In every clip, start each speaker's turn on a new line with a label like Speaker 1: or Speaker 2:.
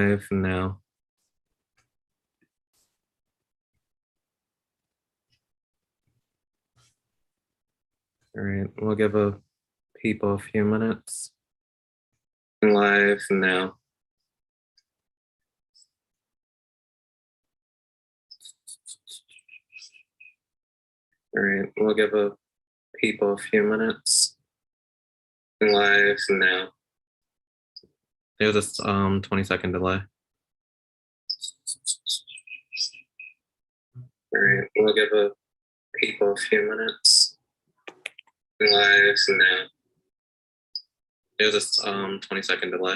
Speaker 1: live now. All right, we'll give people a few minutes. Live now. All right, we'll give people a few minutes. Live now. There's a 20-second delay. All right, we'll give people a few minutes. Live now. There's a 20-second delay.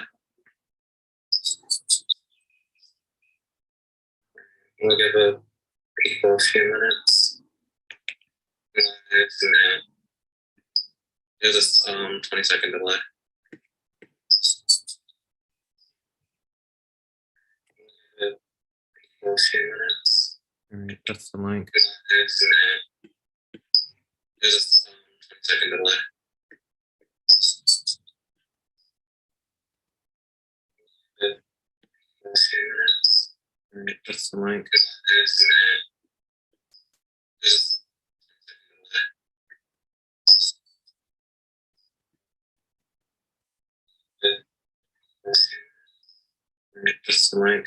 Speaker 1: We'll give people a few minutes. Live now. There's a 20-second delay. People a few minutes. All right, that's the link. Live now. There's a 20-second delay. All right, that's the link. That's the link.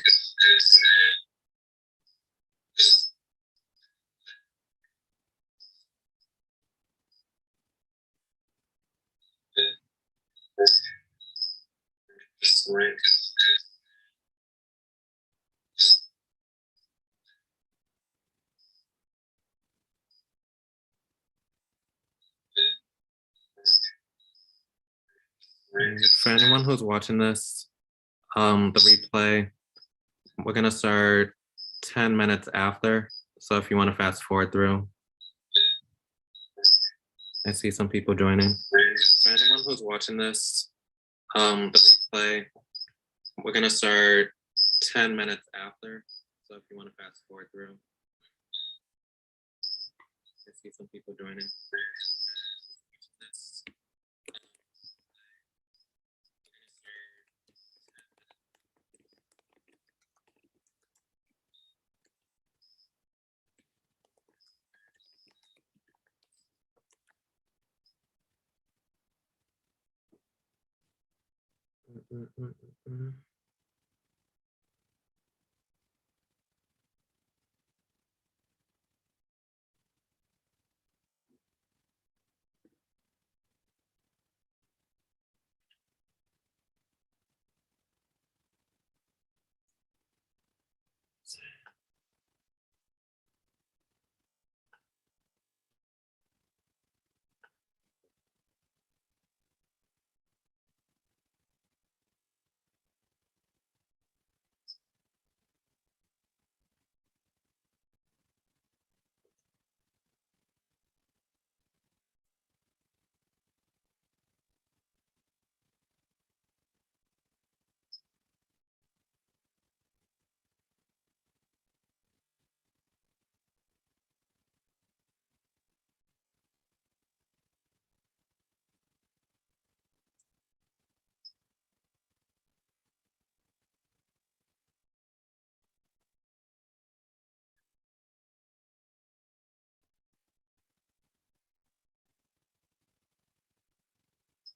Speaker 1: That's the link. For anyone who's watching this, the replay, we're gonna start 10 minutes after. So if you want to fast forward through, I see some people joining. For anyone who's watching this, the replay, we're gonna start 10 minutes after. So if you want to fast forward through, I see some people joining.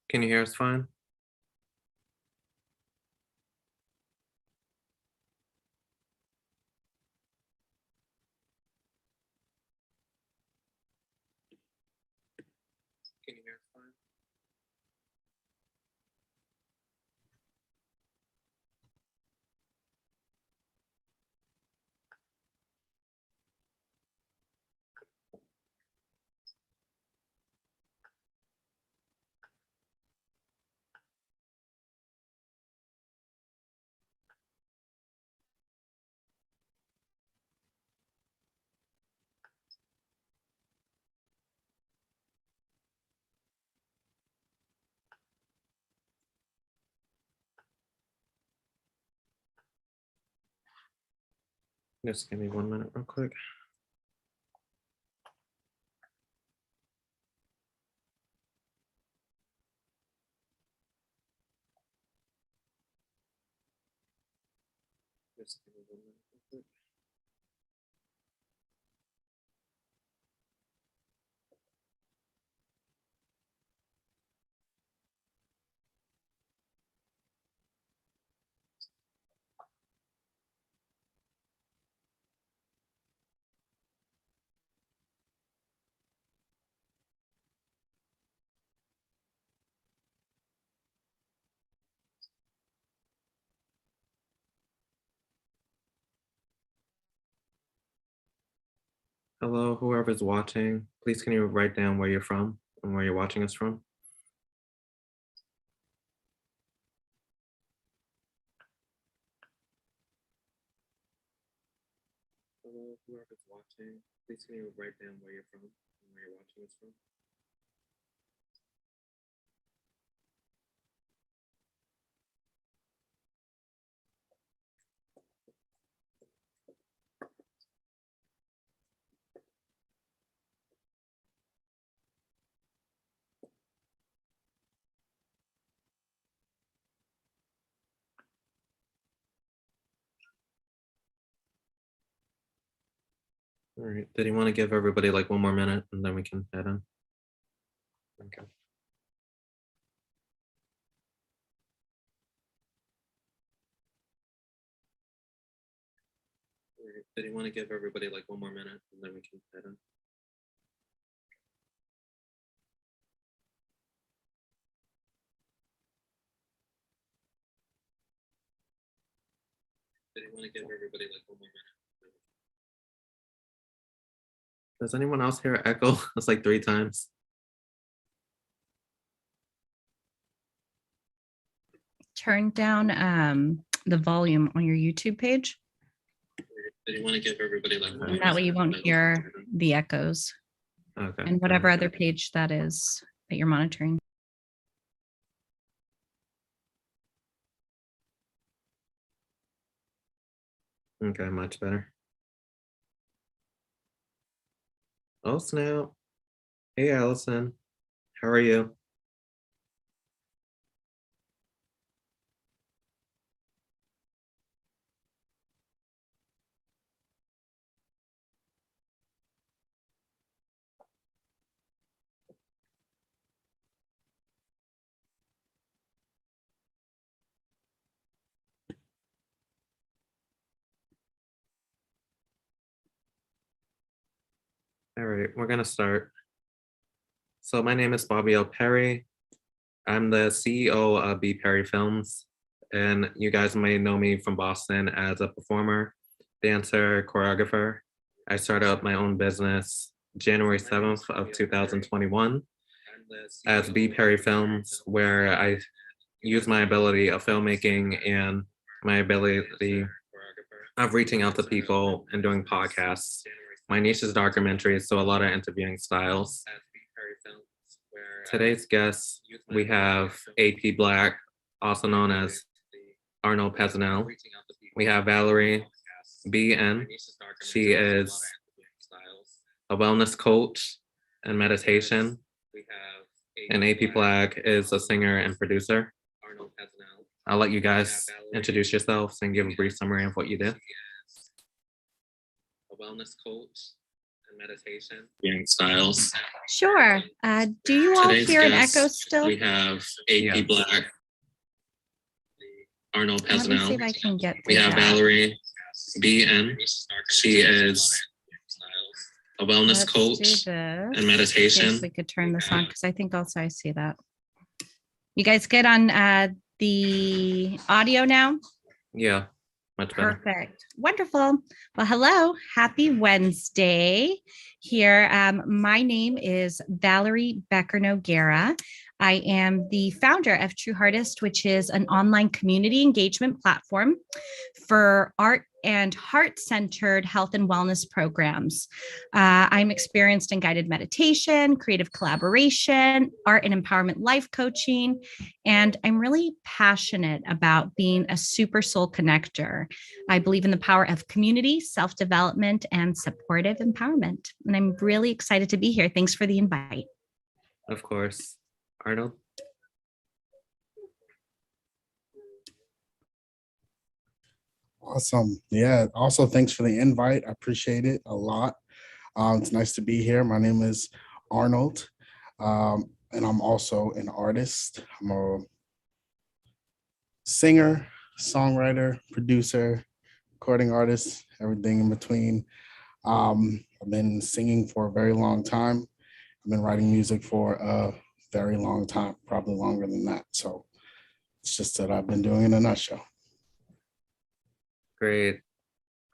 Speaker 1: Can you hear us fine? Can you hear us fine? Just give me 1 minute real quick. Hello, whoever's watching, please can you write down where you're from and where you're watching us from? Hello, whoever's watching, please can you write down where you're from and where you're watching us from? All right. Did you want to give everybody like one more minute and then we can head in? Okay. All right. Did you want to give everybody like one more minute and then we can head in? Did you want to give everybody like one more minute? Does anyone else hear echo? It's like 3 times.
Speaker 2: Turn down the volume on your YouTube page.
Speaker 1: Did you want to give everybody like one more
Speaker 2: That way you
Speaker 1: minute?
Speaker 2: won't hear the echoes.
Speaker 1: Okay.
Speaker 2: And whatever other page that is that you're monitoring.
Speaker 1: Okay, much better. Oh, snap. Hey, Allison. How are you? All right, we're gonna start. So my name is Bobby L. Perry. I'm the CEO of BPerryFilms, and you guys may know me from Boston as a performer, dancer, choreographer. I started up my own business January 7th of 2021 as BPerryFilms, where I use my ability of filmmaking and my ability of reaching out to people and doing podcasts. My niche is documentaries, so a lot of interviewing styles. Today's guests, we have AP Black, also known as Arnold. We have Valarie BN. She is a wellness coach and meditation. And AP Black is a singer and producer. I'll let you guys introduce yourselves and give a brief summary of what you do. A wellness coach and meditation. Styles.
Speaker 2: Sure. Do you all hear an echo still?
Speaker 1: We have AP Black, Arnold.
Speaker 2: Let me see if I can get
Speaker 1: We have Valarie BN. She is a wellness coach and meditation.
Speaker 2: Yes, we could turn this on because I think also I see that. You guys good on the audio now?
Speaker 1: Yeah, much better.
Speaker 2: Perfect. Wonderful. Well, hello. Happy Wednesday here. My name is Valerie Becker-Noguera. I am the founder of TrueHeartist, which is an online community engagement platform for art and heart-centered health and wellness programs. I'm experienced in guided meditation, creative collaboration, art and empowerment life coaching, and I'm really passionate about being a super soul connector. I believe in the power of community, self-development, and supportive empowerment. And I'm really excited to be here. Thanks for the invite.
Speaker 1: Of course. Arnold?
Speaker 3: Awesome. Yeah. Also, thanks for the invite. I appreciate it a lot. It's nice to be here. My name is Arnold, and I'm also an artist. I'm a singer, songwriter, producer, recording artist, everything in between. I've been singing for a very long time. I've been writing music for a very long time, probably longer than that. So it's just that I've been doing it in a nutshell.
Speaker 1: Great.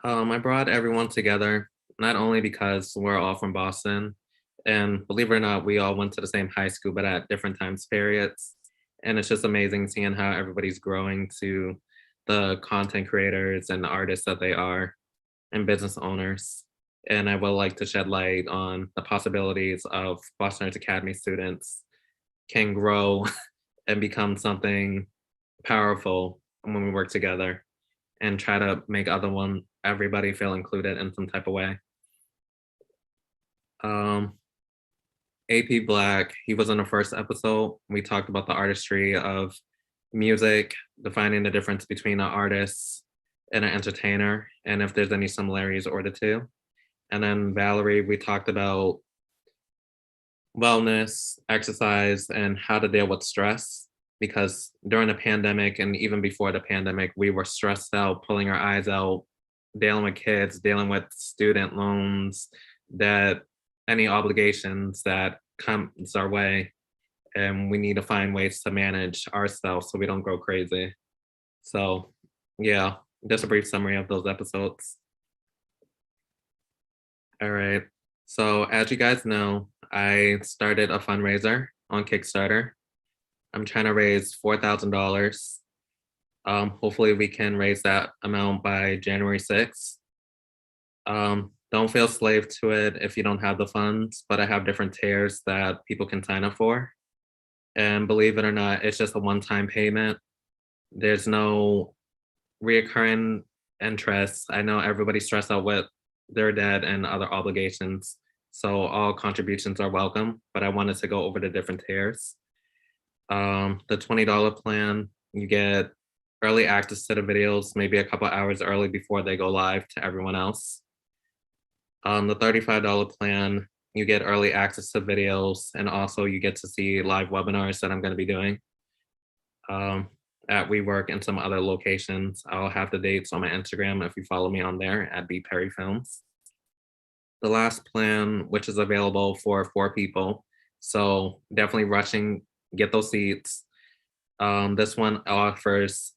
Speaker 1: I brought everyone together, not only because we're all from Boston, and believe it or not, we all went to the same high school, but at different times periods. And it's just amazing seeing how everybody's growing to the content creators and the artists that they are and business owners. And I would like to shed light on the possibilities of Boston Arts Academy students can grow and become something powerful when we work together and try to make everybody feel included in some type of way. AP Black, he was in the first episode. We talked about the artistry of music, defining the difference between an artist and an entertainer, and if there's any similarities or the two. And then Valerie, we talked about wellness, exercise, and how to deal with stress. Because during the pandemic and even before the pandemic, we were stressed out, pulling our eyes out, dealing with kids, dealing with student loans, that any obligations that comes our way. And we need to find ways to manage ourselves so we don't go crazy. So yeah, just a brief summary of those episodes. All right. So as you guys know, I started a fundraiser on Kickstarter. I'm trying to raise $4,000. Hopefully we can raise that amount by January 6th. Don't feel slave to it if you don't have the funds, but I have different tiers that people can sign up for. And believe it or not, it's just a one-time payment. There's no reoccurring interest. I know everybody's stressed out with their debt and other obligations, so all contributions are welcome, but I wanted to go over the different tiers. The $20 plan, you get early access to the videos, maybe a couple hours early before they go live to everyone else. The $35 plan, you get early access to videos, and also you get to see live webinars that I'm going to be doing at WeWork and some other locations. I'll have the dates on my Instagram if you follow me on there at BPerryFilms. The last plan, which is available for 4 people, so definitely rushing, get those seats. This one offers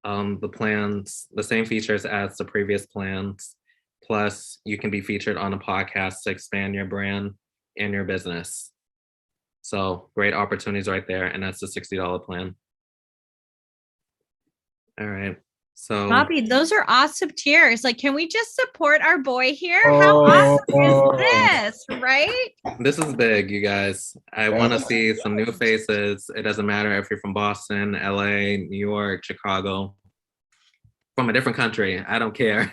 Speaker 1: the plans, the same features as the previous plans, plus you can be featured on a podcast to expand your brand and your business. So great opportunities right there, and that's the $60 plan. All right. So
Speaker 2: Bobby, those are awesome tiers. Like, can we just support our boy here? How awesome is this, right?
Speaker 1: This is big, you guys. I want to see some new faces. It doesn't matter if you're from Boston, LA, New York, Chicago, from a different country. I don't care.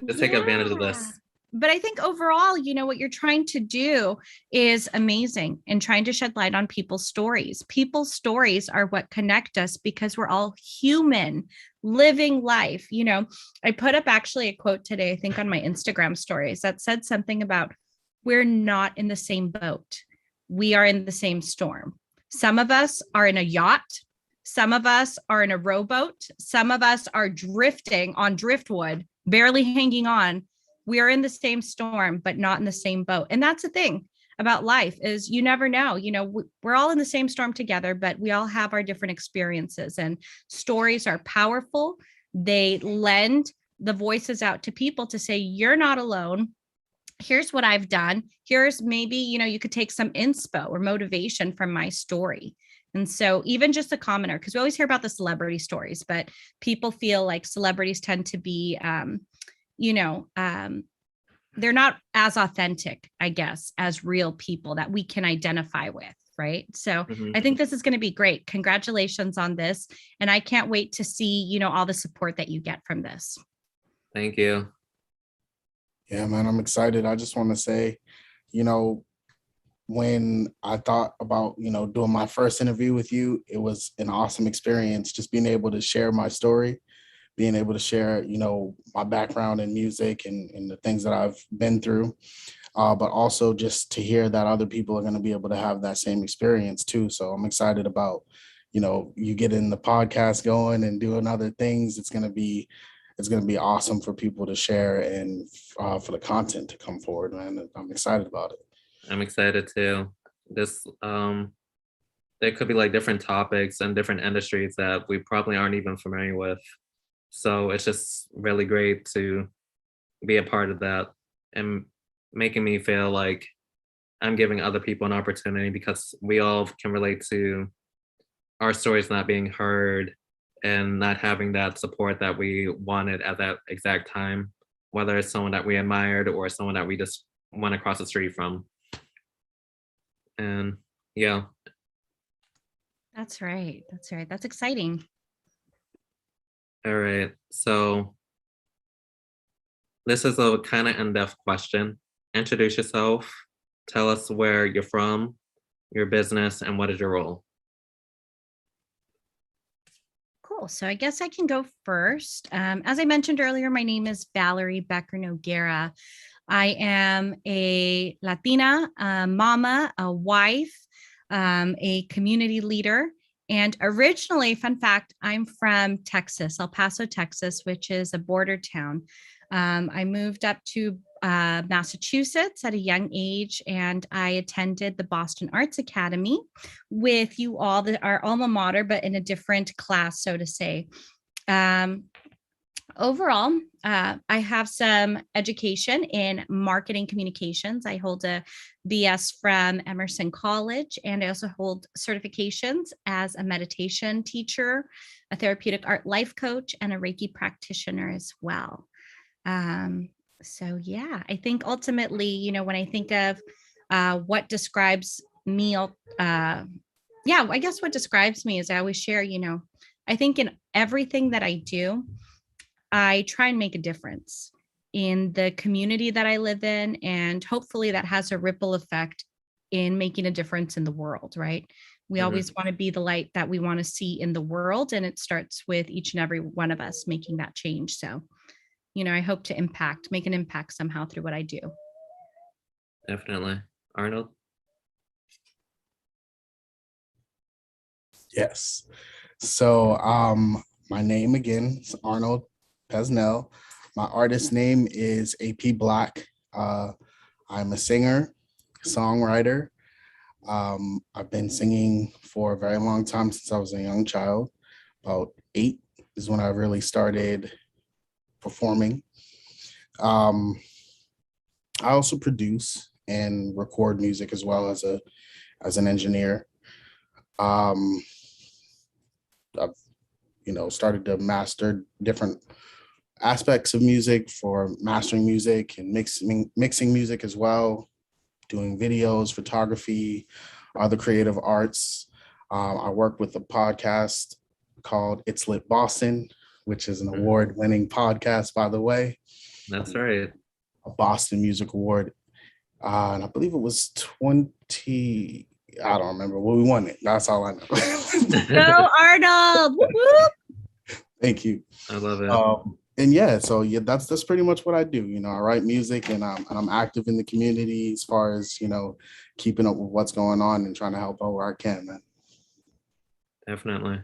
Speaker 1: Just take advantage of this.
Speaker 2: But I think overall, what you're trying to do is amazing and trying to shed light on people's stories. People's stories are what connect us because we're all human living life. I put up actually a quote today, I think on my Instagram stories that said something about we're not in the same boat. We are in the same storm. Some of us are in a yacht. Some of us are in a rowboat. Some of us are drifting on driftwood, barely hanging on. We are in the same storm, but not in the same boat. And that's the thing about life is you never know, we're all in the same storm together, but we all have our different experiences, and stories are powerful. They lend the voices out to people to say, you're not alone. Here's what I've done. Here's maybe, you could take some inspo or motivation from my story. And so even just a commenter, because we always hear about the celebrity stories, but people feel like celebrities tend to be, they're not as authentic, I guess, as real people that we can identify with. Right. So I think this is going to be great. Congratulations on this. And I can't wait to see, all the support that you get from this.
Speaker 1: Thank you.
Speaker 3: Yeah, man, I'm excited. I just want to say, when I thought about, doing my first interview with you, it was an awesome experience, just being able to share my story being able to share, my background in music and the things that I've been through. But also just to hear that other people are going to be able to have that same experience too. So I'm excited about, you getting the podcast going and doing other things. It's going to be awesome for people to share and for the content to come forward, man. I'm excited about it.
Speaker 1: I'm excited too. This there could be like different topics and different industries that we probably aren't even familiar with. So it's just really great to be a part of that and making me feel like I'm giving other people an opportunity, because we all can relate to our stories not being heard and not having that support that we wanted at that exact time, whether it's someone that we admired or someone that we just went across the street from. And yeah.
Speaker 2: That's right. That's right. That's exciting.
Speaker 1: All right. So this is a kind of in-depth question. Introduce yourself. Tell us where you're from, your business, and what is your role.
Speaker 2: Cool. So I guess I can go first. As I mentioned earlier, my name is Valarie BN. I am a Latina, a mama, a wife, a community leader. And originally, fun fact, I'm from Texas, El Paso, Texas, which is a border town. I moved up to Massachusetts at a young age, and I attended the Boston Arts Academy with you all, our alma mater, but in a different class, so to say. Overall, I have some education in marketing communications. I hold a BS from Emerson College, and I also hold certifications as a meditation teacher, a therapeutic art life coach, and a Reiki practitioner as well. So yeah, I think ultimately, when I think of what describes me, I guess what describes me is I always share, I think in everything that I do, I try and make a difference in the community that I live in, and hopefully that has a ripple effect in making a difference in the world, right? We always want to be the light that we want to see in the world, and it starts with each and every one of us making that change. So, I hope to make an impact somehow through what I do.
Speaker 1: Definitely. Arnold?
Speaker 3: Yes. So my name again is Arnold Pesnell. My artist name is AP Black. I'm a singer, songwriter. I've been singing for a very long time, since I was a young child. About 8 is when I really started performing. I also produce and record music as well as an engineer. I've started to master different aspects of music for mastering music and mixing music as well, doing videos, photography, other creative arts. I work with a podcast called It's Lit Boston, which is an award-winning podcast, by the way.
Speaker 1: That's right.
Speaker 3: A Boston Music Award. And I believe it was 20, I don't remember. Well, we won it. That's all I know.
Speaker 2: Go Arnold!
Speaker 3: Thank you.
Speaker 1: I love it.
Speaker 3: And that's pretty much what I do. I write music, and I'm active in the community as far as, keeping up with what's going on and trying to help out where I can, man.
Speaker 1: Definitely.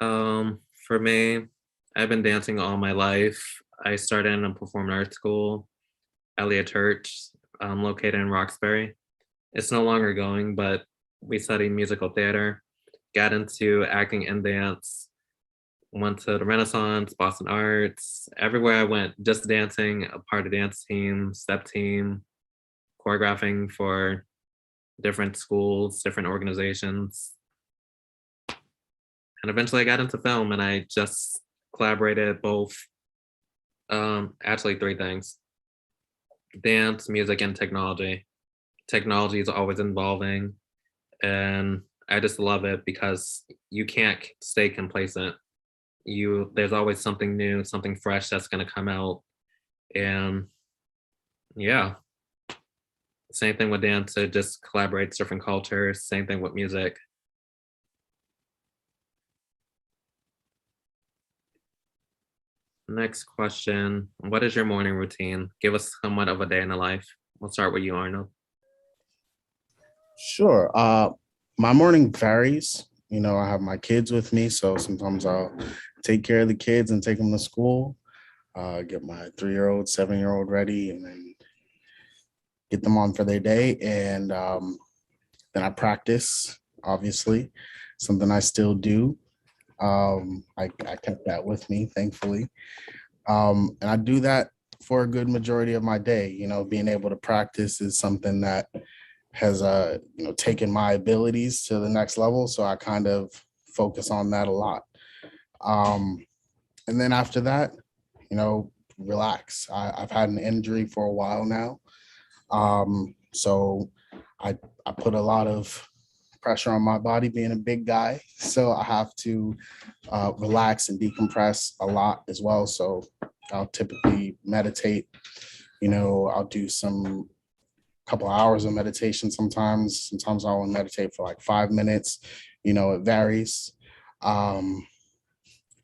Speaker 1: For me, I've been dancing all my life. I started in a performing arts school, Elliott Church, located in Roxbury. It's no longer going, but we studied musical theater, got into acting and dance, went to the Renaissance, Boston Arts, everywhere I went, just dancing, a part of dance team, step team, choreographing for different schools, different organizations. And eventually I got into film, and I just collaborated both, actually 3 things: dance, music, and technology. Technology is always evolving, and I just love it because you can't stay complacent. There's always something new, something fresh that's going to come out. And yeah, same thing with dance. It just collaborates different cultures. Same thing with music. Next question. What is your morning routine? Give us somewhat of a day in the life. We'll start with you, Arnold.
Speaker 3: Sure. My morning varies. You know, I have my kids with me, so sometimes I'll take care of the kids and take them to school. Get my 3-year-old, 7-year-old ready, and then get them on for their day. And then I practice, obviously, something I still do. I kept that with me, thankfully. And I do that for a good majority of my day. You know, being able to practice is something that has taken my abilities to the next level. So I kind of focus on that a lot. And then after that, relax. I've had an injury for a while now. So I put a lot of pressure on my body being a big guy. So I have to relax and decompress a lot as well. So I'll typically meditate. I'll do some couple hours of meditation sometimes. Sometimes I'll meditate for like 5 minutes. It varies. Try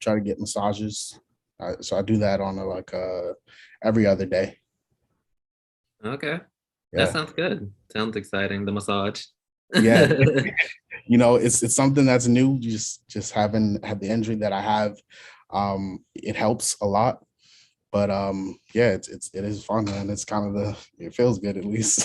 Speaker 3: to get massages. So I do that on every other day.
Speaker 1: Okay.
Speaker 3: Yeah.
Speaker 1: That sounds good. Sounds exciting. The massage.
Speaker 3: Yeah. It's something that's new. Just having had the injury that I have, it helps a lot. But yeah, it is fun, man. It's kind of it feels good at least.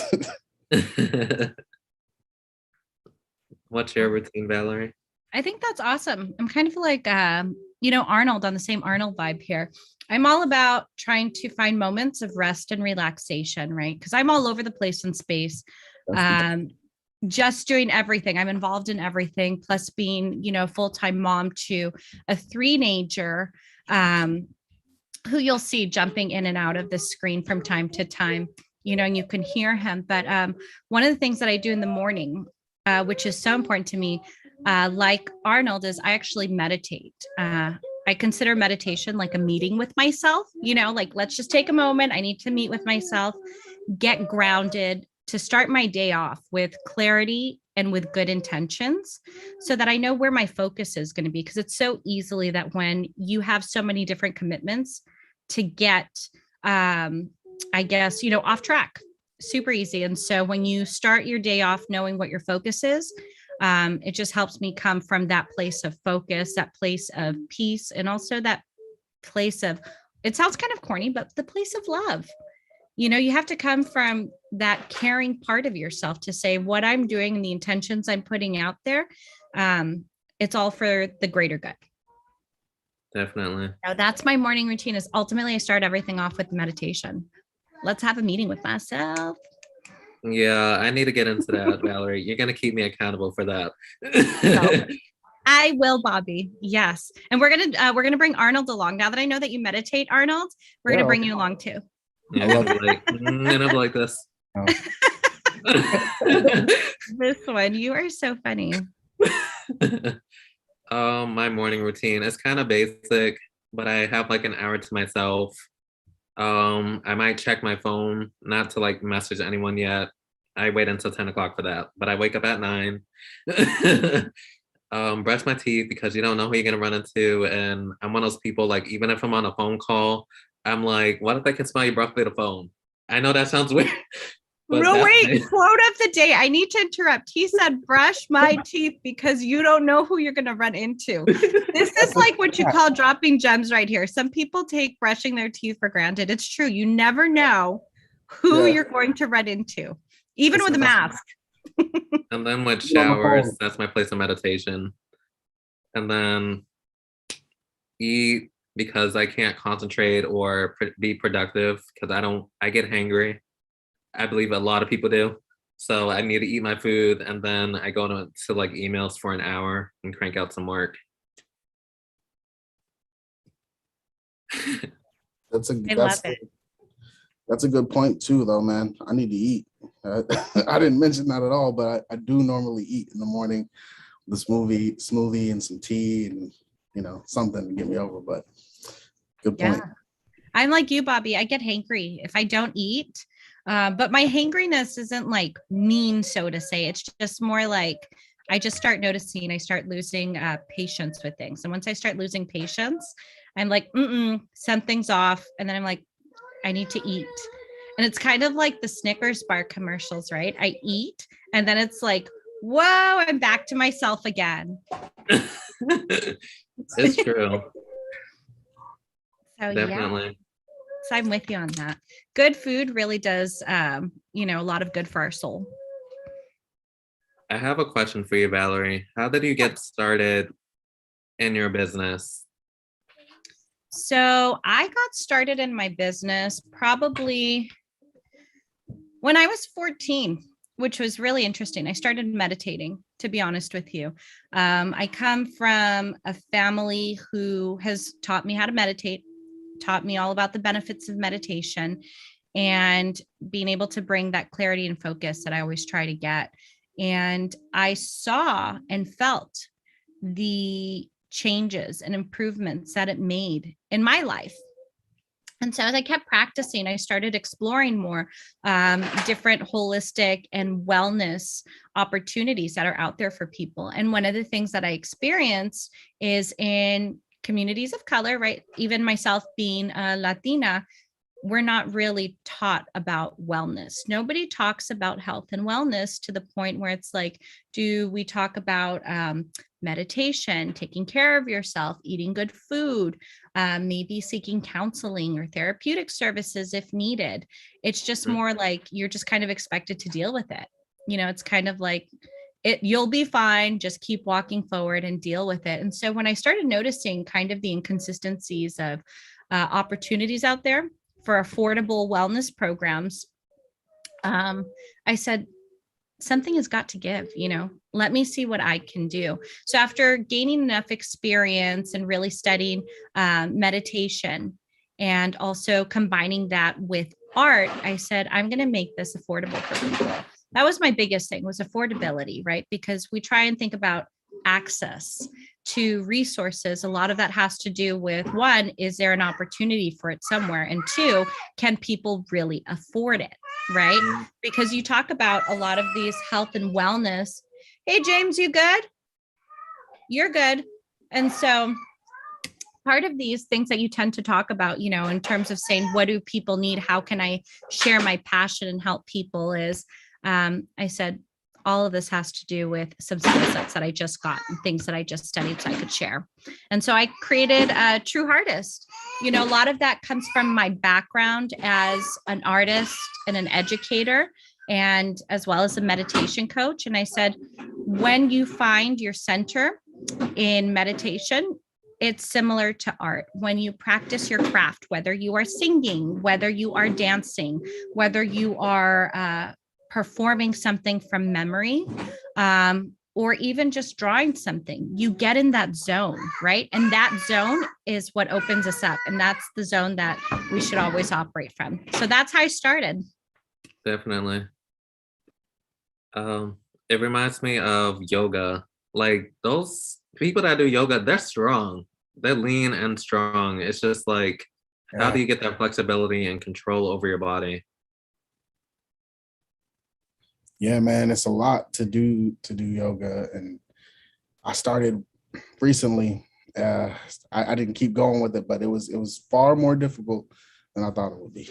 Speaker 1: What's your routine, Valerie?
Speaker 2: I think that's awesome. I'm kind of like, Arnold, on the same Arnold vibe here. I'm all about trying to find moments of rest and relaxation, right? Because I'm all over the place in space. Just doing everything. I'm involved in everything, plus being, full-time mom to a 3-nager, who you'll see jumping in and out of the screen from time to time, and you can hear him. But one of the things that I do in the morning, which is so important to me, like Arnold, is I actually meditate. I consider meditation like a meeting with myself, like, let's just take a moment. I need to meet with myself, get grounded, to start my day off with clarity and with good intentions, so that I know where my focus is going to be. Because it's so easily that when you have so many different commitments to get, off track, super easy. And so when you start your day off knowing what your focus is, it just helps me come from that place of focus, that place of peace, and also that place of, it sounds kind of corny, but the place of love. You have to come from that caring part of yourself to say what I'm doing and the intentions I'm putting out there. It's all for the greater good.
Speaker 1: Definitely.
Speaker 2: Now, that's my morning routine. Is ultimately I start everything off with meditation. Let's have a meeting with myself.
Speaker 1: Yeah, I need to get into that, Valerie. You're gonna keep me accountable for that.
Speaker 2: No, I will, Bobby. Yes, and we're gonna bring Arnold along. Now that I know that you meditate, Arnold, we're gonna bring you along too.
Speaker 1: Yeah, I'll be like, and I'm like this.
Speaker 3: Oh.
Speaker 2: This one, you are so funny.
Speaker 1: My morning routine is kind of basic, but I have like an hour to myself. I might check my phone, not to like message anyone yet. I wait until 10 o'clock for that, but I wake up at 9. Brush my teeth, because you don't know who you're gonna run into. And I'm one of those people, like, even if I'm on a phone call, I'm like, what if I can smell your breath through the phone? I know that sounds weird.
Speaker 2: No, wait, quote of the day. I need to interrupt. He said, brush my teeth, because you don't know who you're going to run into. This is like what you call dropping gems right here. Some people take brushing their teeth for granted. It's true. You never know who you're going to run into, even with a mask.
Speaker 1: And then with showers, that's my place of meditation. And then eat, because I can't concentrate or be productive, because I get hangry. I believe a lot of people do. So I need to eat my food, and then I go to like emails for an hour and crank out some work.
Speaker 3: That's a good point too, though, man. I need to eat. I didn't mention that at all, but I do normally eat in the morning, the smoothie and some tea and something to get me over. But good point.
Speaker 2: Yeah. I'm like you, Bobby. I get hangry if I don't eat. But my hangriness isn't like mean, so to say. It's just more like I just start noticing, I start losing patience with things. And once I start losing patience, I'm like, something's off. And then I'm like, I need to eat. And it's kind of like the Snickers bar commercials, right? I eat and then it's like, whoa, I'm back to myself again.
Speaker 1: It's true.
Speaker 2: So
Speaker 1: Definitely.
Speaker 2: yeah, so I'm with you on that. Good food really does, a lot of good for our soul.
Speaker 1: I have a question for you, Valerie. How did you get started in your business?
Speaker 2: So I got started in my business probably when I was 14, which was really interesting. I started meditating, to be honest with you. I come from a family who has taught me how to meditate, taught me all about the benefits of meditation and being able to bring that clarity and focus that I always try to get. And I saw and felt the changes and improvements that it made in my life. And so as I kept practicing, I started exploring more different holistic and wellness opportunities that are out there for people. And one of the things that I experienced is in communities of color, right? Even myself being a Latina, we're not really taught about wellness. Nobody talks about health and wellness to the point where it's like, do we talk about meditation, taking care of yourself, eating good food, maybe seeking counseling or therapeutic services if needed? It's just more like you're just kind of expected to deal with it. It's kind of like, you'll be fine, just keep walking forward and deal with it. And so when I started noticing kind of the inconsistencies of opportunities out there for affordable wellness programs, I said, something has got to give, let me see what I can do. So after gaining enough experience and really studying meditation and also combining that with art, I said, I'm going to make this affordable for people. That was my biggest thing, was affordability, right? Because we try and think about access to resources. A lot of that has to do with, one, is there an opportunity for it somewhere? And two, can people really afford it, right? Because you talk about a lot of these health and wellness. Hey, James, you good? You're good. And so part of these things that you tend to talk about, in terms of saying, what do people need? How can I share my passion and help people is, I said, all of this has to do with some skill sets that I just got and things that I just studied so I could share. And so I created TrueHeartist. A lot of that comes from my background as an artist and an educator, and as well as a meditation coach. And I said, when you find your center in meditation, it's similar to art. When you practice your craft, whether you are singing, whether you are dancing, whether you are performing something from memory, or even just drawing something, you get in that zone, right? And that zone is what opens us up. And that's the zone that we should always operate from. So that's how I started.
Speaker 1: Definitely. It reminds me of yoga. Like those people that do yoga, they're strong. They're lean and strong. It's just like, how do you get that flexibility and control over your body?
Speaker 3: Yeah, man, it's a lot to do yoga. And I started recently. I didn't keep going with it, but it was far more difficult than I thought it would be.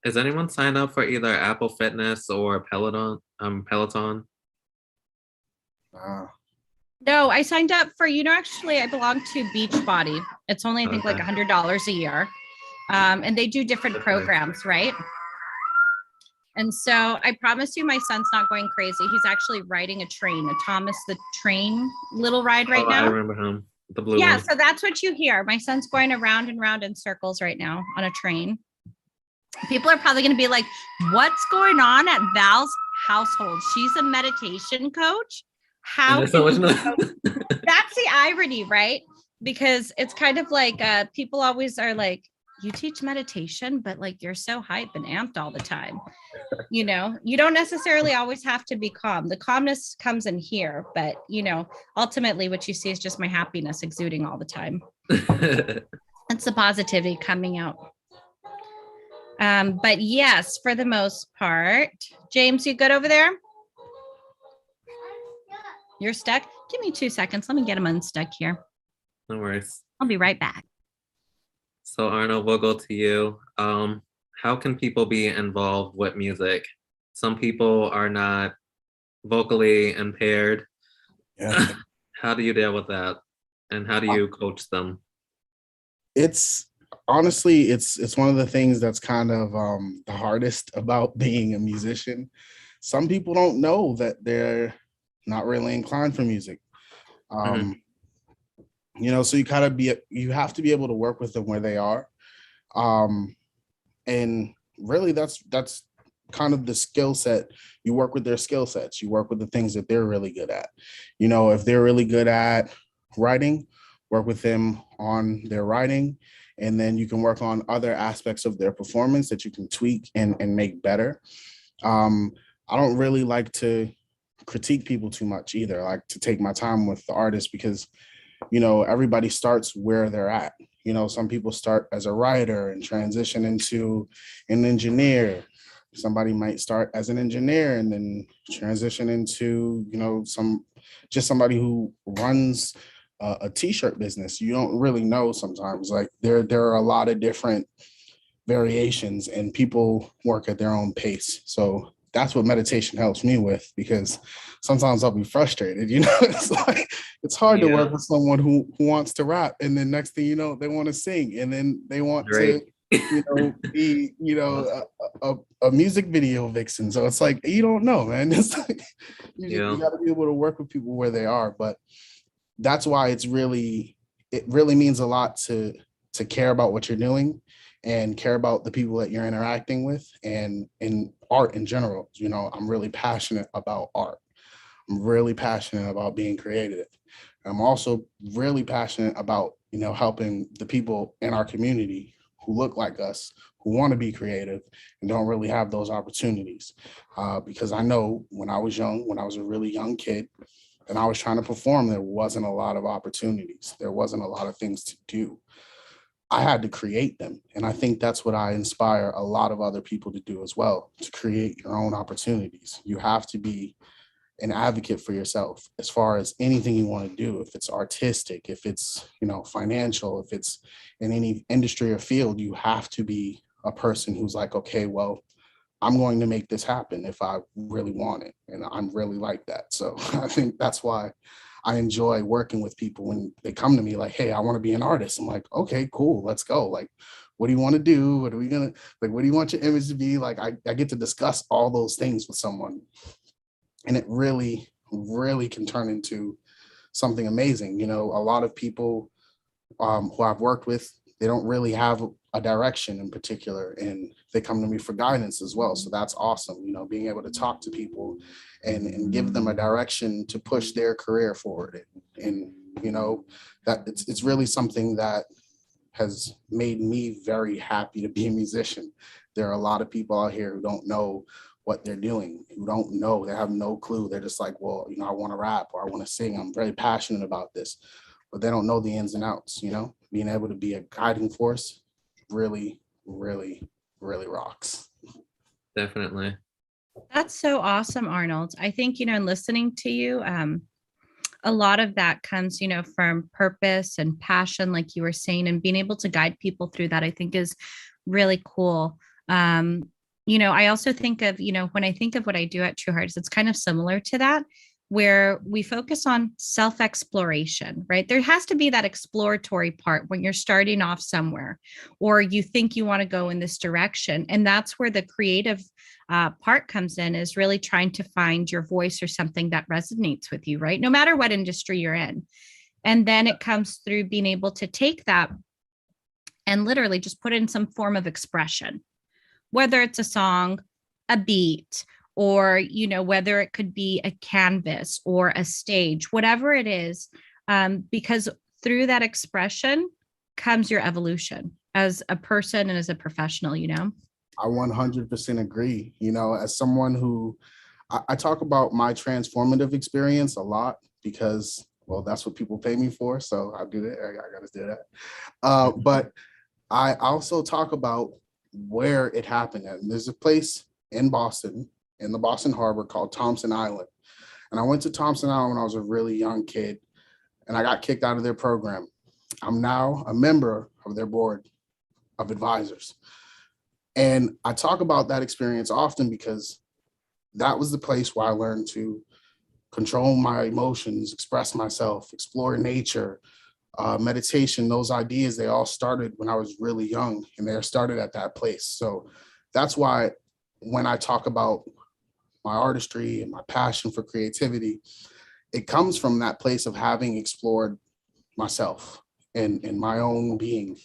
Speaker 1: Has anyone signed up for either Apple Fitness or Peloton?
Speaker 2: No, I signed up for, actually I belong to Beachbody. It's only, I think, like $100 a year. And they do different programs, right? And so I promise you, my son's not going crazy. He's actually riding a train, a Thomas the Train little ride right now.
Speaker 1: I remember him, the blue
Speaker 2: Yeah,
Speaker 1: one.
Speaker 2: so that's what you hear. My son's going around and round in circles right now on a train. People are probably going to be like, what's going on at Val's household? She's a meditation coach. How can you That's the irony, right? Because it's kind of like people always are like, you teach meditation, but like you're so hype and amped all the time. You don't necessarily always have to be calm. The calmness comes in here, but ultimately what you see is just my happiness exuding all the time. It's the positivity coming out. But yes, for the most part. James, you good over there? You're stuck? Give me 2 seconds. Let me get him unstuck here.
Speaker 1: No worries.
Speaker 2: I'll be right back.
Speaker 1: So Arnold, we'll go to you. How can people be involved with music? Some people are not vocally impaired.
Speaker 3: Yeah.
Speaker 1: How do you deal with that? And how do you coach them?
Speaker 3: It's honestly, it's one of the things that's kind of the hardest about being a musician. Some people don't know that they're not really inclined for music.
Speaker 1: Mhm.
Speaker 3: Um, so you have to be able to work with them where they are. Um, and really that's kind of the skill set. You work with their skill sets, you work with the things that they're really good at. If they're really good at writing, work with them on their writing, and then you can work on other aspects of their performance that you can tweak and make better. um, I don't really like to critique people too much either. I like to take my time with the artist because everybody starts where they're at. Some people start as a writer and transition into an engineer. Somebody might start as an engineer and then transition into, somebody who runs a t-shirt business. You don't really know sometimes. Like there are a lot of different variations and people work at their own pace. So that's what meditation helps me with, because sometimes I'll be frustrated, it's like it's hard to work
Speaker 1: Yeah,
Speaker 3: with someone who wants to rap, and then next thing you know, they want to sing, and then they want to
Speaker 1: great.
Speaker 3: be a music video vixen. So it's like, you don't know, man. It's like you
Speaker 1: Yeah,
Speaker 3: got to be able to work with people where they are. But that's why it really means a lot to care about what you're doing and care about the people that you're interacting with, and in art in general. I'm really passionate about art. I'm really passionate about being creative. I'm also really passionate about, helping the people in our community who look like us, who want to be creative and don't really have those opportunities. Because I know when I was young, when I was a really young kid, and I was trying to perform, there wasn't a lot of opportunities. There wasn't a lot of things to do. I had to create them. And I think that's what I inspire a lot of other people to do as well, to create your own opportunities. You have to be an advocate for yourself as far as anything you want to do. If it's artistic, if it's, financial, if it's in any industry or field, you have to be a person who's like, okay, well, I'm going to make this happen if I really want it. And I'm really like that. So I think that's why I enjoy working with people when they come to me like, hey, I want to be an artist. I'm like, okay, cool, let's go. Like, what do you want to do? What are we gonna like? What do you want your image to be? Like, I get to discuss all those things with someone. And it really, really can turn into something amazing. A lot of people who I've worked with, they don't really have a direction in particular, and they come to me for guidance as well. So that's awesome, being able to talk to people and give them a direction to push their career forward. And that it's really something that has made me very happy to be a musician. There are a lot of people out here who don't know what they're doing, who don't know, they have no clue. They're just like, well, I want to rap or I want to sing. I'm very passionate about this, but they don't know the ins and outs. Being able to be a guiding force really, really, really rocks.
Speaker 1: definitely.
Speaker 2: That's so awesome, Arnold. I think, in listening to you, a lot of that comes, from purpose and passion, like you were saying, and being able to guide people through that, I think is really cool. I also think of, when I think of what I do at TrueHeartist, it's kind of similar to that, where we focus on self-exploration, right? There has to be that exploratory part when you're starting off somewhere, or you think you want to go in this direction. And that's where the creative part comes in, is really trying to find your voice or something that resonates with you, right? No matter what industry you're in. And then it comes through being able to take that and literally just put it in some form of expression, whether it's a song, a beat, or whether it could be a canvas or a stage, whatever it is, because through that expression comes your evolution as a person and as a professional.
Speaker 3: I 100% agree. As someone who I talk about my transformative experience a lot because, well, that's what people pay me for. So I'll do it. I got to do that. But I also talk about where it happened at. And there's a place in Boston, in the Boston Harbor, called Thompson Island. And I went to Thompson Island when I was a really young kid, and I got kicked out of their program. I'm now a member of their board. of advisors. And I talk about that experience often because that was the place where I learned to control my emotions, express myself, explore nature, meditation. Those ideas, they all started when I was really young, and they started at that place. So that's why when I talk about my artistry and my passion for creativity, it comes from that place of having explored myself and my own being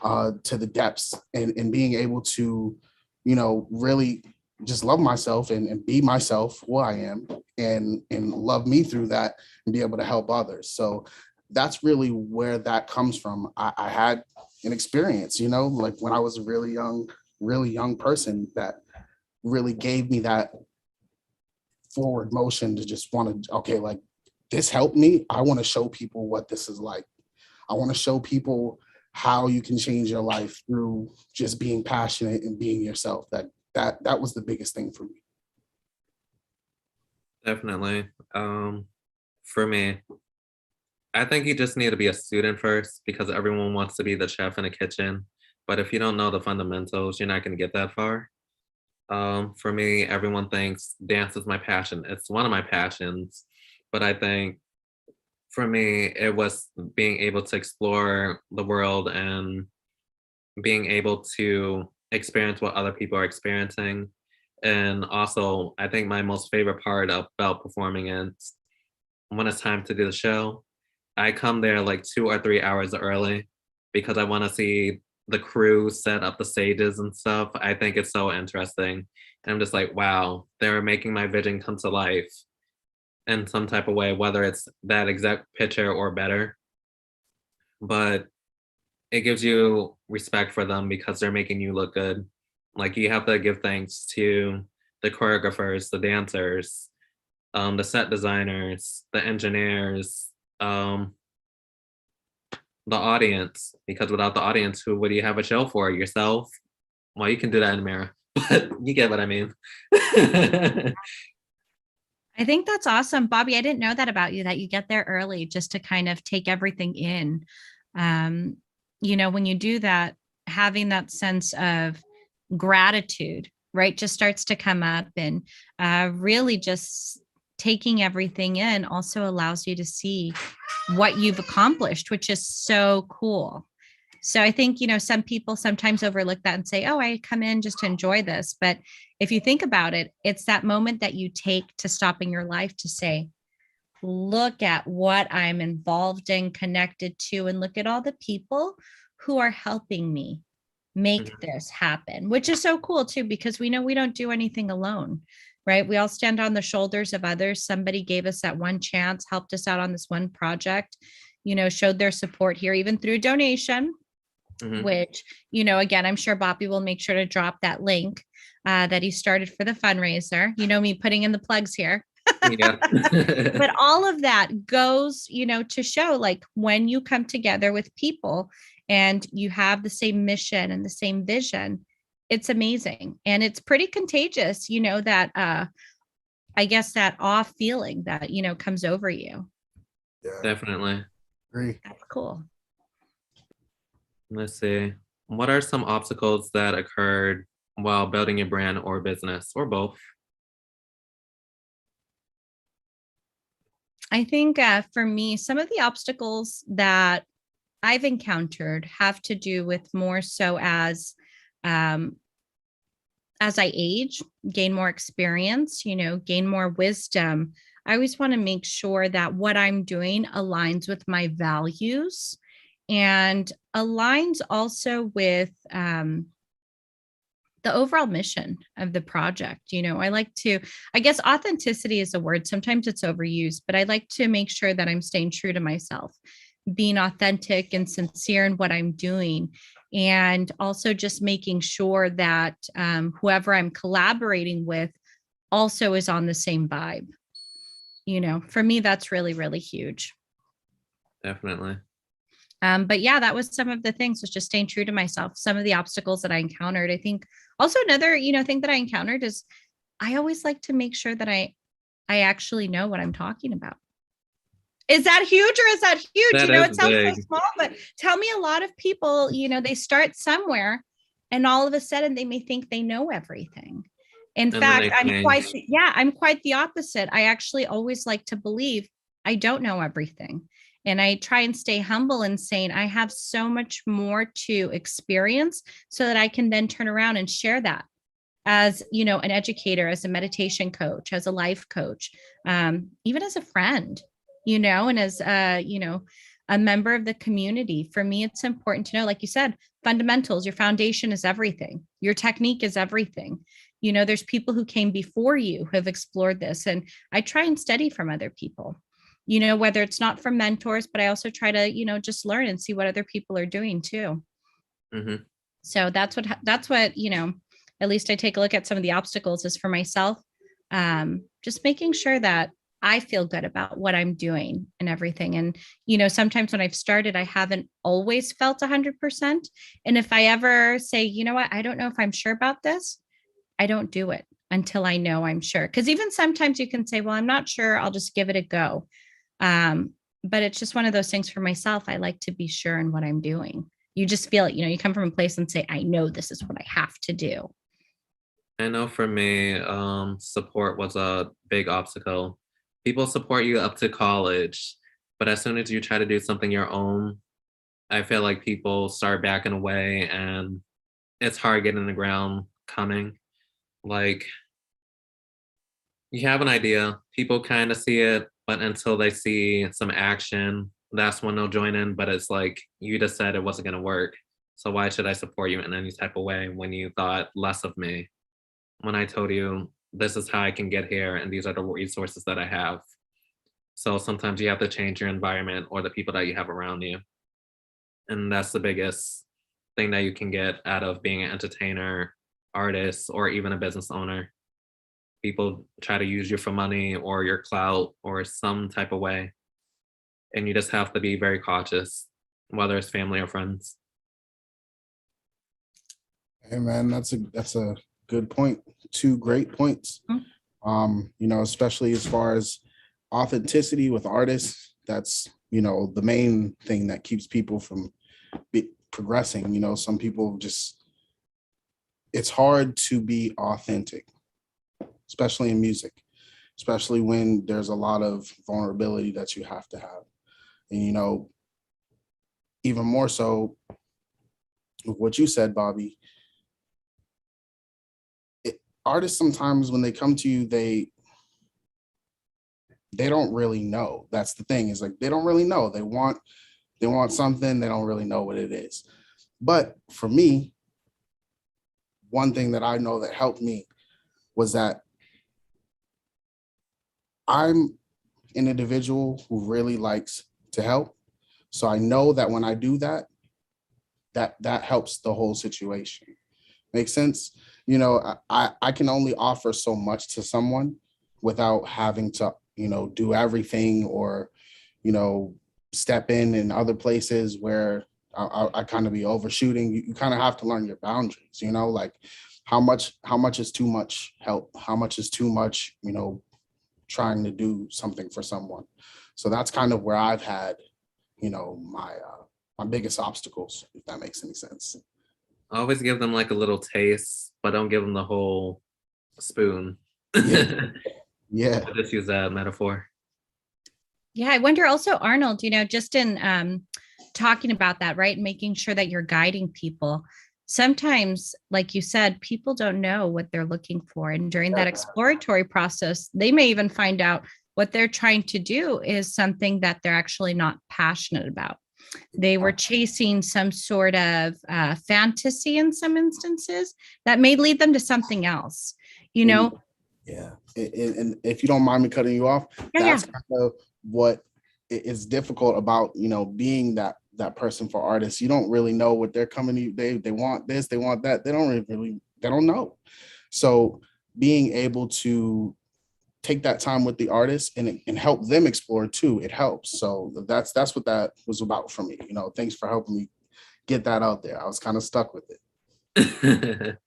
Speaker 3: to the depths, and being able to, really just love myself and be myself, who I am, and love me through that, and be able to help others. So that's really where that comes from. I had an experience, like when I was a really young person, that really gave me that forward motion to just want to, okay, like this helped me. I want to show people what this is like. I want to show people how you can change your life through just being passionate and being yourself. That was the biggest thing for me.
Speaker 1: Definitely. For me, I think you just need to be a student first, because everyone wants to be the chef in the kitchen. But if you don't know the fundamentals, you're not going to get that far. For me, everyone thinks dance is my passion. It's one of my passions. But I think for me, it was being able to explore the world and being able to experience what other people are experiencing. And also, I think my most favorite part about performing is when it's time to do the show, I come there like 2 or 3 hours early because I want to see the crew set up the stages and stuff. I think it's so interesting. And I'm just like, wow, they're making my vision come to life in some type of way, whether it's that exact picture or better. But it gives you respect for them because they're making you look good. Like, you have to give thanks to the choreographers, the dancers, the set designers, the engineers, the audience, because without the audience, who would you have a show for? Yourself? Well, you can do that in the mirror, but you get what I mean.
Speaker 2: I think that's awesome. Bobby, I didn't know that about you, that you get there early just to kind of take everything in. When you do that, having that sense of gratitude, right, just starts to come up, and really just taking everything in also allows you to see what you've accomplished, which is so cool. So I think, some people sometimes overlook that and say, oh, I come in just to enjoy this. But if you think about it, it's that moment that you take to stop in your life to say, look at what I'm involved in, connected to, and look at all the people who are helping me make this happen, which is so cool too, because we know we don't do anything alone, right? We all stand on the shoulders of others. Somebody gave us that one chance, helped us out on this one project, showed their support here, even through donation. Which, again, I'm sure Bobby will make sure to drop that link that he started for the fundraiser. Me putting in the plugs here.
Speaker 1: Yeah.
Speaker 2: But all of that goes, to show, like, when you come together with people and you have the same mission and the same vision, it's amazing. And it's pretty contagious, that I guess that awe feeling that, comes over you.
Speaker 3: Yeah,
Speaker 1: Definitely.
Speaker 3: agree.
Speaker 2: That's cool.
Speaker 1: Let's see. What are some obstacles that occurred while building your brand or business, or both?
Speaker 2: I think for me, some of the obstacles that I've encountered have to do with more so as I age, gain more experience, gain more wisdom. I always want to make sure that what I'm doing aligns with my values and aligns also with the overall mission of the project. I guess authenticity is a word. Sometimes it's overused, but I like to make sure that I'm staying true to myself, being authentic and sincere in what I'm doing. And also just making sure that whoever I'm collaborating with also is on the same vibe. For me, that's really, really huge.
Speaker 1: Definitely.
Speaker 2: But yeah, that was some of the things, was just staying true to myself. Some of the obstacles that I encountered. I think also another, thing that I encountered is I always like to make sure that I actually know what I'm talking about. Is that huge or is that huge?
Speaker 1: That
Speaker 2: It
Speaker 1: is
Speaker 2: sounds so
Speaker 1: big.
Speaker 2: small, but tell me, a lot of people, they start somewhere and all of a sudden they may think they know everything. In
Speaker 1: And then
Speaker 2: fact,
Speaker 1: they change.
Speaker 2: I'm quite the opposite. I actually always like to believe I don't know everything. And I try and stay humble and saying I have so much more to experience so that I can then turn around and share that as, an educator, as a meditation coach, as a life coach, even as a friend, and as a member of the community. For me, it's important to know, like you said, fundamentals, your foundation is everything. Your technique is everything. There's people who came before you who have explored this. And I try and study from other people, whether it's not from mentors, but I also try to, just learn and see what other people are doing too.
Speaker 1: Mm-hmm.
Speaker 2: So that's what, at least I take a look at some of the obstacles is for myself. Just making sure that I feel good about what I'm doing and everything. And, sometimes when I've started, I haven't always felt 100%. And if I ever say, you know what, I don't know if I'm sure about this, I don't do it until I know I'm sure. Because even sometimes you can say, well, I'm not sure, I'll just give it a go. But it's just one of those things for myself. I like to be sure in what I'm doing. You just feel it, you come from a place and say, I know this is what I have to do.
Speaker 1: I know for me, support was a big obstacle. People support you up to college, but as soon as you try to do something your own, I feel like people start backing away and it's hard getting the ground coming. Like, you have an idea, people kind of see it, but until they see some action, that's when they'll join in. But it's like, you just said it wasn't going to work. So why should I support you in any type of way when you thought less of me? When I told you this is how I can get here and these are the resources that I have. So sometimes you have to change your environment or the people that you have around you. And that's the biggest thing that you can get out of being an entertainer, artist, or even a business owner. People try to use you for money or your clout or some type of way. And you just have to be very cautious, whether it's family or friends.
Speaker 3: Hey man, that's a good point. Two great points. Especially as far as authenticity with artists, that's the main thing that keeps people from progressing. Some people just, it's hard to be authentic, especially in music, especially when there's a lot of vulnerability that you have to have. And even more so with what you said, Bobby, artists sometimes when they come to you, they don't really know. That's the thing, is like they don't really know. They want something, they don't really know what it is. But for me, one thing that I know that helped me was that I'm an individual who really likes to help. So I know that when I do that, that helps the whole situation. Make sense? I can only offer so much to someone without having to, do everything or, step in other places where I kind of be overshooting. You kind of have to learn your boundaries, like how much is too much help? How much is too much, trying to do something for someone. So that's kind of where I've had, my biggest obstacles, if that makes any sense.
Speaker 1: I always give them like a little taste, but don't give them the whole spoon.
Speaker 3: Yeah.
Speaker 1: I just use that metaphor.
Speaker 2: Yeah, I wonder also, Arnold, just in talking about that, right? Making sure that you're guiding people. Sometimes, like you said, people don't know what they're looking for. And during that exploratory process, they may even find out what they're trying to do is something that they're actually not passionate about. They were chasing some sort of fantasy in some instances that may lead them to something else,
Speaker 3: Yeah. And if you don't mind me cutting you off, that's kind of what is difficult about, being that person for artists. You don't really know what they're coming to you. They want this, they want that. They don't know. So being able to take that time with the artist and help them explore too, it helps. So that's what that was about for me. Thanks for helping me get that out there. I was kind of stuck with it.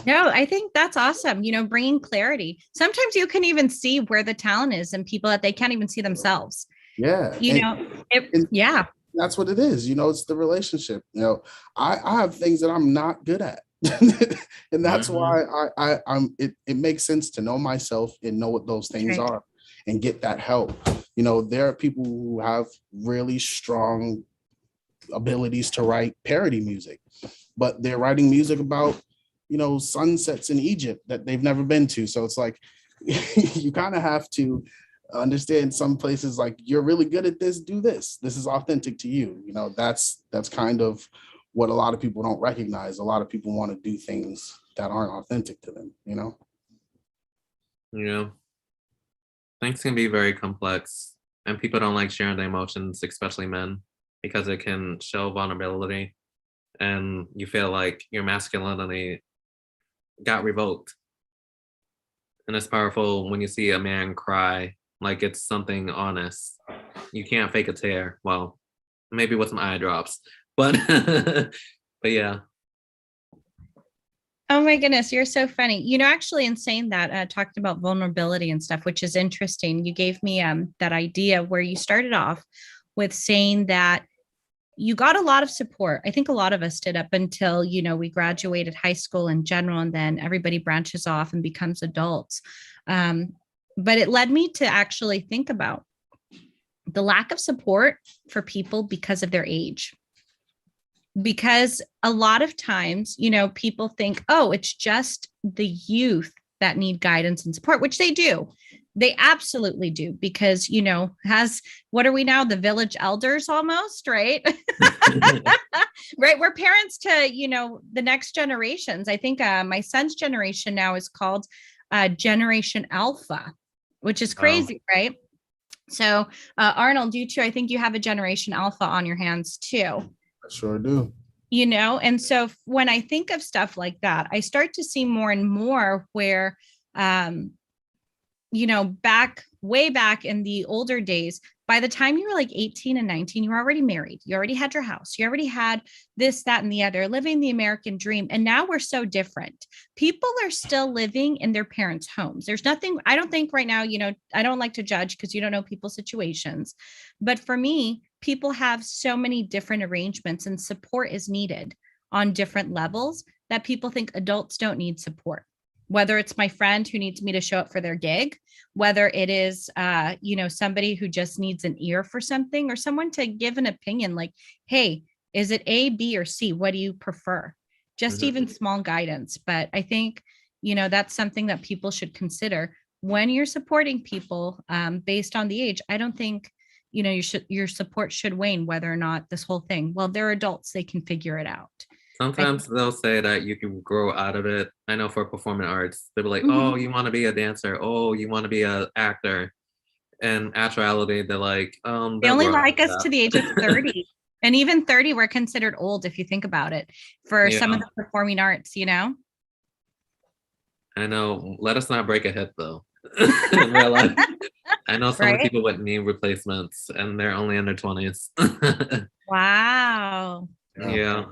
Speaker 2: No, I think that's awesome. Bringing clarity. Sometimes you can even see where the talent is in people that they can't even see themselves.
Speaker 3: Yeah.
Speaker 2: You know, yeah.
Speaker 3: That's what it is. It's the relationship. I have things that I'm not good at. And that's why it makes sense to know myself and know what those things are and get that help. There are people who have really strong abilities to write parody music, but they're writing music about, sunsets in Egypt that they've never been to. So it's like, you kind of have to understand some places, like, you're really good at this, do this. This is authentic to you. That's kind of what a lot of people don't recognize. A lot of people want to do things that aren't authentic to them,
Speaker 1: Yeah. Things can be very complex, and people don't like sharing their emotions, especially men, because it can show vulnerability, and you feel like your masculinity got revoked. And it's powerful when you see a man cry like it's something honest. You can't fake a tear. Well, maybe with some eye drops, but but yeah.
Speaker 2: Oh my goodness, you're so funny. Actually, in saying that, talking about vulnerability and stuff, which is interesting, you gave me that idea where you started off with saying that you got a lot of support. I think a lot of us did up until, we graduated high school in general, and then everybody branches off and becomes adults. But it led me to actually think about the lack of support for people because of their age. Because a lot of times, people think, oh, it's just the youth that need guidance and support, which they do. They absolutely do, because, what are we now? The village elders almost, right? Right. We're parents to, the next generations. I think my son's generation now is called Generation Alpha, which is crazy, right? So Arnold, you too, I think you have a Generation Alpha on your hands too.
Speaker 3: I sure do.
Speaker 2: And so when I think of stuff like that, I start to see more and more where, way back in the older days, by the time you were like 18 and 19, you were already married. You already had your house. You already had this, that, and the other, living the American dream. And now we're so different. People are still living in their parents' homes. There's nothing, I don't think right now, I don't like to judge because you don't know people's situations. But for me, people have so many different arrangements, and support is needed on different levels that people think adults don't need support. Whether it's my friend who needs me to show up for their gig, whether it is, somebody who just needs an ear for something, or someone to give an opinion like, hey, is it A, B, or C? What do you prefer? Just even small guidance. But I think, that's something that people should consider when you're supporting people based on the age. I don't think, your support should wane whether or not this whole thing, well, they're adults, they can figure it out.
Speaker 1: Sometimes they'll say that you can grow out of it. I know for performing arts, they'll be like, oh, you want to be a dancer? Oh, you want to be an actor? And actuality, they're like,
Speaker 2: they only like us to the age of 30. And even 30, we're considered old if you think about it for some of the performing arts,
Speaker 1: I know. Let us not break a hip though. In real life. I know some people with knee replacements and they're only in their 20s.
Speaker 2: Wow.
Speaker 1: Yeah.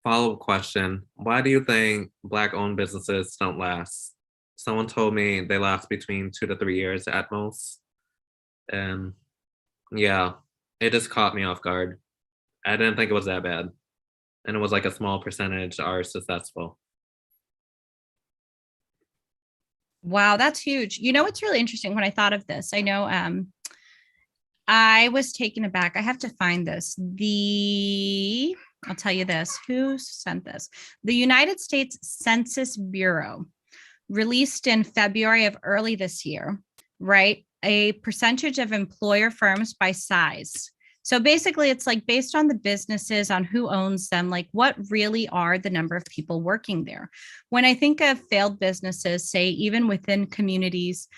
Speaker 1: Follow-up question. Why do you think Black-owned businesses don't last? Someone told me they last between 2 to 3 years at most. And yeah, it just caught me off guard. I didn't think it was that bad. And it was like a small percentage are successful.
Speaker 2: Wow, that's huge. It's really interesting when I thought of this. I know I was taken aback. I have to find this. I'll tell you this. Who sent this? The United States Census Bureau released in February of early this year, right? A percentage of employer firms by size. So basically, it's like based on the businesses, on who owns them, like what really are the number of people working there. When I think of failed businesses, say even within communities,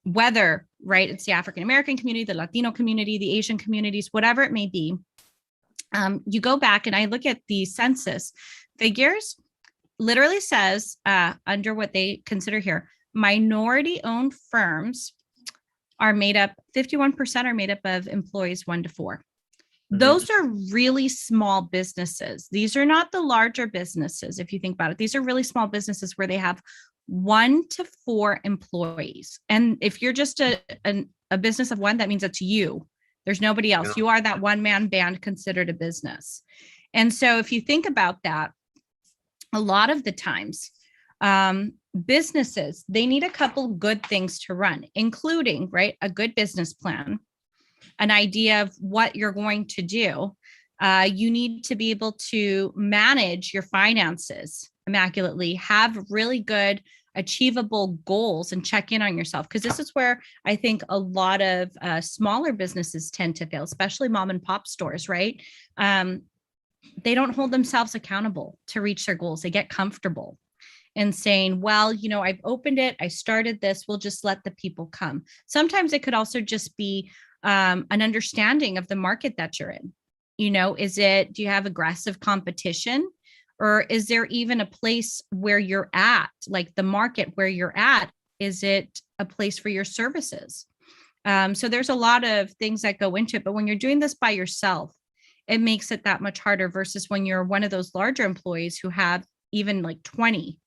Speaker 2: whether, right, it's the African American community, the Latino community, the Asian communities, whatever it may be, you go back and I look at the census figures, literally says under what they consider here, minority owned firms are made up, 51% are made up of employees 1 to 4. Those are really small businesses. These are not the larger businesses. If you think about it, these are really small businesses where they have 1 to 4 employees. And if you're just a business of one, that means it's you. There's nobody else.
Speaker 1: Yeah.
Speaker 2: You are that one-man band considered a business. And so if you think about that, a lot of the times, businesses, they need a couple good things to run, including, right, a good business plan, an idea of what you're going to do. You need to be able to manage your finances immaculately, have really good achievable goals, and check in on yourself. Because this is where I think a lot of smaller businesses tend to fail, especially mom and pop stores, right? They don't hold themselves accountable to reach their goals. They get comfortable and saying, well, you know, I've opened it, I started this, we'll just let the people come. Sometimes it could also just be an understanding of the market that you're in. You know, do you have aggressive competition, or is there even a place where you're at, like the market where you're at? Is it a place for your services? So there's a lot of things that go into it, but when you're doing this by yourself, it makes it that much harder versus when you're one of those larger employees who have even like 20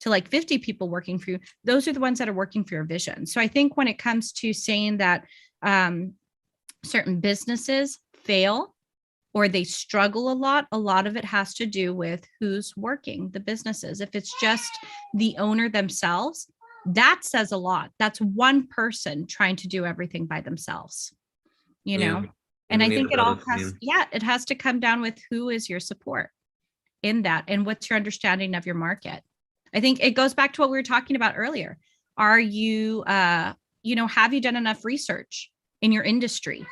Speaker 2: to like 50 people working for you. Those are the ones that are working for your vision. So I think when it comes to saying that certain businesses fail or they struggle a lot of it has to do with who's working the businesses. If it's just the owner themselves, that says a lot. That's one person trying to do everything by themselves, you know? And I think it all has, it has to come down with who is your support in that and what's your understanding of your market. I think it goes back to what we were talking about earlier. Are you, have you done enough research in your industry?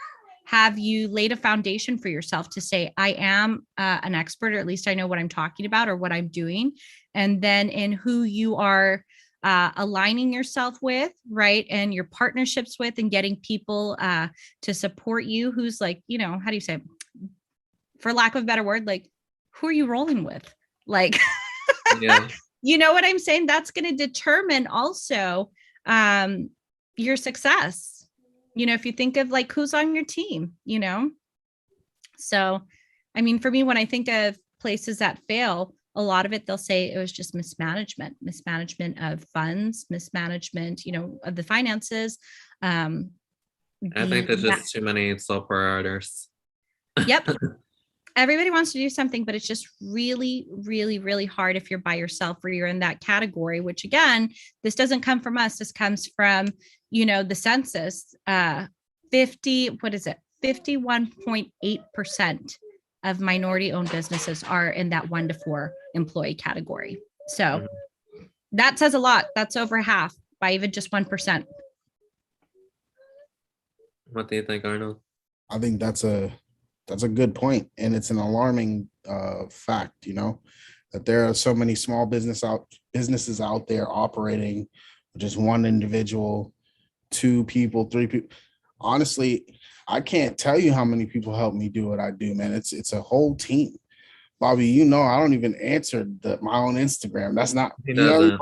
Speaker 2: Have you laid a foundation for yourself to say, I am an expert, or at least I know what I'm talking about or what I'm doing? And then in who you are aligning yourself with, right? And your partnerships with, and getting people to support you. Who's like, how do you say, for lack of a better word, like, who are you rolling with? Like,
Speaker 1: yeah.
Speaker 2: You know what I'm saying? That's going to determine also your success. If you think of like who's on your team, So, I mean, for me, when I think of places that fail, a lot of it, they'll say it was just mismanagement of funds, mismanagement, of the finances.
Speaker 1: I think there's just too many software artists.
Speaker 2: Yep. Everybody wants to do something, but it's just really, really, really hard if you're by yourself or you're in that category, which again, this doesn't come from us. This comes from, the census. 51.8% of minority owned businesses are in that 1 to 4 employee category. So that says a lot. That's over half by even just 1%.
Speaker 1: What do you think, Arnold?
Speaker 3: I think that's a good point, and it's an alarming fact, that there are so many small businesses out there operating with just one individual, 2 people, 3 people. Honestly, I can't tell you how many people help me do what I do, man. It's a whole team. Bobby, I don't even answer my own Instagram. That's not.
Speaker 1: He doesn't.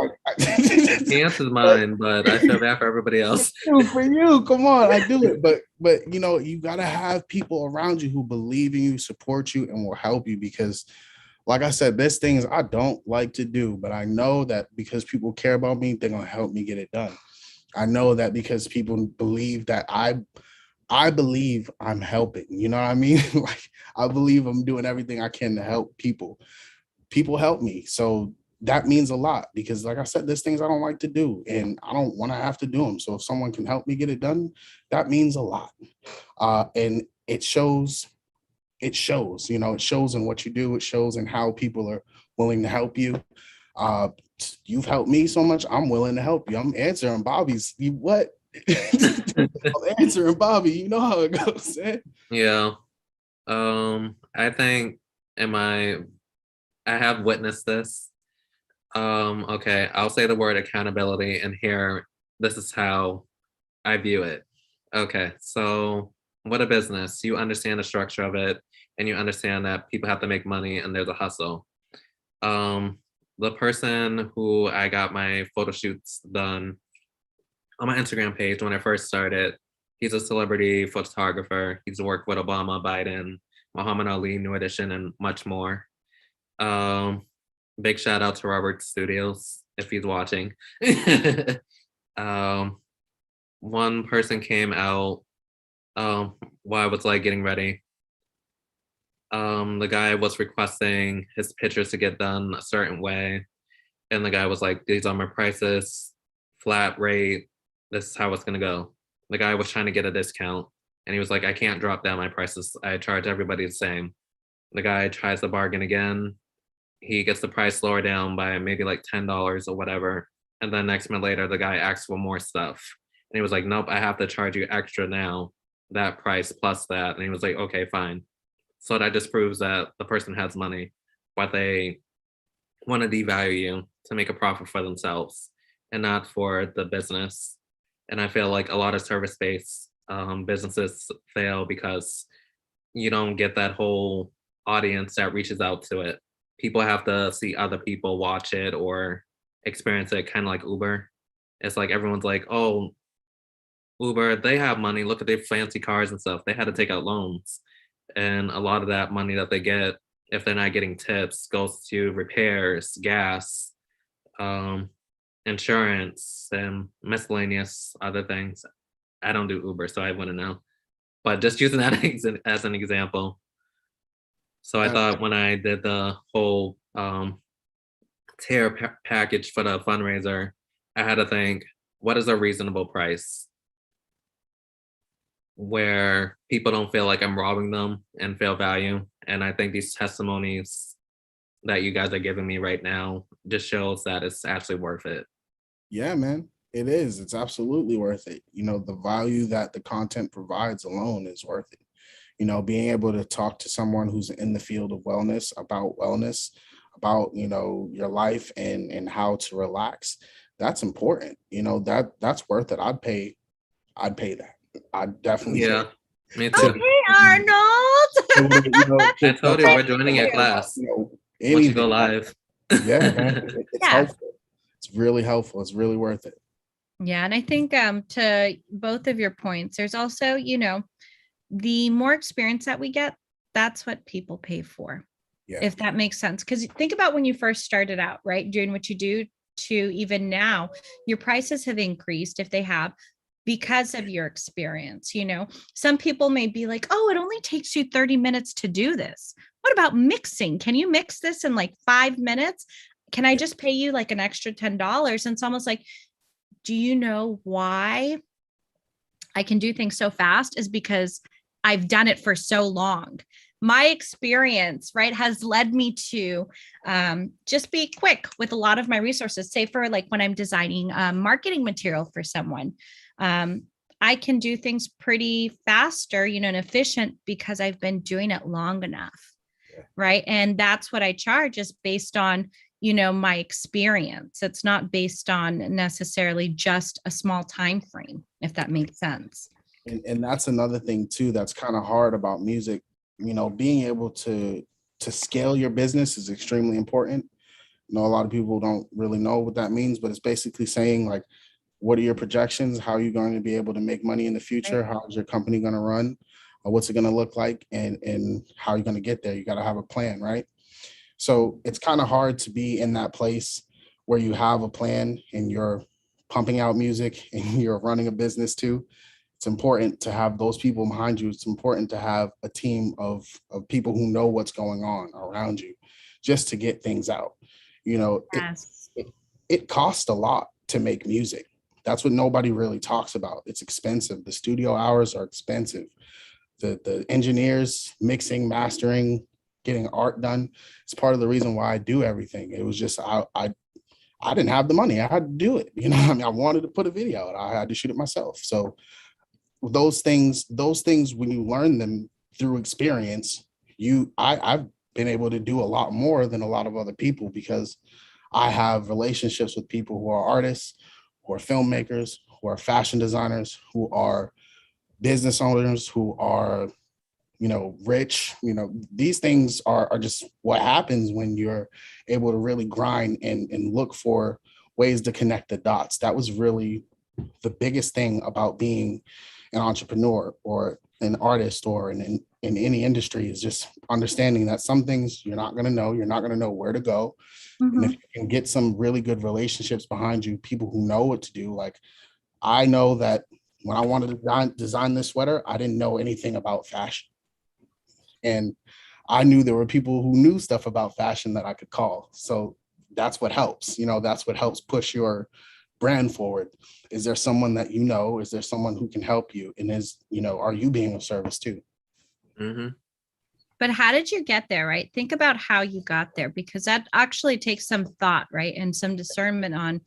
Speaker 1: He answers mine, but I feel bad for everybody else.
Speaker 3: For you, come on, I do it. But you gotta have people around you who believe in you, support you, and will help you. Because, like I said, there's things I don't like to do, but I know that because people care about me, they're gonna help me get it done. I know that because people believe that I believe I'm helping, you know what I mean? Like, I believe I'm doing everything I can to help people. People help me. So that means a lot because, like I said, there's things I don't like to do and I don't want to have to do them. So if someone can help me get it done, that means a lot. And it shows, it shows in what you do. It shows in how people are willing to help you. You've helped me so much. I'm willing to help you. I'm answering Bobby's. I'm answering Bobby. You know how it goes. Eh?
Speaker 1: Yeah. I think I have witnessed this. Okay, I'll say the word accountability, and here, this is how I view it. Okay, so what a business, you understand the structure of it, and you understand that people have to make money and there's a hustle. The person who I got my photo shoots done on my Instagram page when I first started, he's a celebrity photographer. He's worked with Obama, Biden, Muhammad Ali, New Edition, and much more. Big shout out to Robert Studios. if he's watching. One person came out while I was like getting ready. The guy was requesting his pictures to get done a certain way. And the guy was like, these are my prices, flat rate. This is how it's gonna go. The guy was trying to get a discount and he was like, I can't drop down my prices. I charge everybody the same. The guy tries to bargain again. He gets the price lower down by maybe like $10 or whatever. And then next minute later, the guy asks for more stuff. And he was like, nope, I have to charge you extra now, that price plus that. And he was like, okay, fine. So that just proves that the person has money, but they want to devalue you to make a profit for themselves and not for the business. And I feel like a lot of service-based businesses fail because you don't get that whole audience that reaches out to it. People have to see other people watch it or experience it, kind of like Uber. It's like everyone's like, oh, Uber, they have money. Look at their fancy cars and stuff. They had to take out loans. And a lot of that money that they get, if they're not getting tips, goes to repairs, gas, insurance, and miscellaneous other things. I don't do Uber, so I wouldn't know. But just using that as an example. So I thought when I did the whole tier package for the fundraiser, I had to think, what is a reasonable price where people don't feel like I'm robbing them and feel value? And I think these testimonies that you guys are giving me right now just shows that it's actually worth it.
Speaker 3: Yeah, man, it is. It's absolutely worth it. You know, the value that the content provides alone is worth it. You know, being able to talk to someone who's in the field of wellness, about, you know, your life and how to relax, that's important. You know, that's worth it. I'd pay that. I'd definitely
Speaker 1: Yeah, me too.
Speaker 2: Okay, Arnold.
Speaker 3: you know,
Speaker 1: I told you we're joining a class.
Speaker 3: you know,
Speaker 1: Once you go
Speaker 3: anything.
Speaker 1: live.
Speaker 3: Yeah, man, it's
Speaker 2: Yeah.
Speaker 3: helpful. It's really helpful. It's really worth it.
Speaker 2: Yeah, and I think to both of your points, there's also, you know, the more experience that we get, that's what people pay for.
Speaker 3: Yeah.
Speaker 2: If that makes sense. Because think about when you first started out, right? Doing what you do to even now, your prices have increased if they have because of your experience. You know, some people may be like, oh, it only takes you 30 minutes to do this. What about mixing? Can you mix this in like 5 minutes? Can I just pay you like an extra $10? And it's almost like, do you know why I can do things so fast? Is because I've done it for so long. My experience, right, has led me to just be quick with a lot of my resources. Say for like when I'm designing marketing material for someone, I can do things pretty faster, you know, and efficient because I've been doing it long enough, right? And that's what I charge is based on, you know, my experience. It's not based on necessarily just a small time frame, if that makes sense.
Speaker 3: And that's another thing too that's kind of hard about music. You know, being able to scale your business is extremely important. You know, a lot of people don't really know what that means, but it's basically saying like, what are your projections? How are you going to be able to make money in the future?
Speaker 2: Right.
Speaker 3: How is your company going to run? What's it going to look like? And how are you going to get there? You got to have a plan, right? So it's kind of hard to be in that place where you have a plan and you're pumping out music and you're running a business too. It's important to have those people behind you. It's important to have a team of people who know what's going on around you just to get things out. You know,
Speaker 2: Yes.
Speaker 3: it costs a lot to make music. That's what nobody really talks about. It's expensive. The studio hours are expensive. The engineers, mixing, mastering, getting art done. It's part of the reason why I do everything. It was just I didn't have the money. I had to do it. You know, I mean, I wanted to put a video out. I had to shoot it myself. So those things, when you learn them through experience, I've been able to do a lot more than a lot of other people because I have relationships with people who are artists, who are filmmakers, who are fashion designers, who are business owners, who are, you know, rich. You know, these things are just what happens when you're able to really grind and look for ways to connect the dots. That was really the biggest thing about being an entrepreneur or an artist or an in any industry is just understanding that some things you're not going to know. You're not going to know where to go. And if you can get some really good relationships behind you, people who know what to do, like I know that when I wanted to design this sweater, I didn't know anything about fashion. And I knew there were people who knew stuff about fashion that I could call. So that's what helps, that's what helps push your brand forward. Is there someone that is there someone who can help you? And are you being of service too?
Speaker 2: But how did you get there, right? Think about how you got there, because that actually takes some thought, right? And some discernment on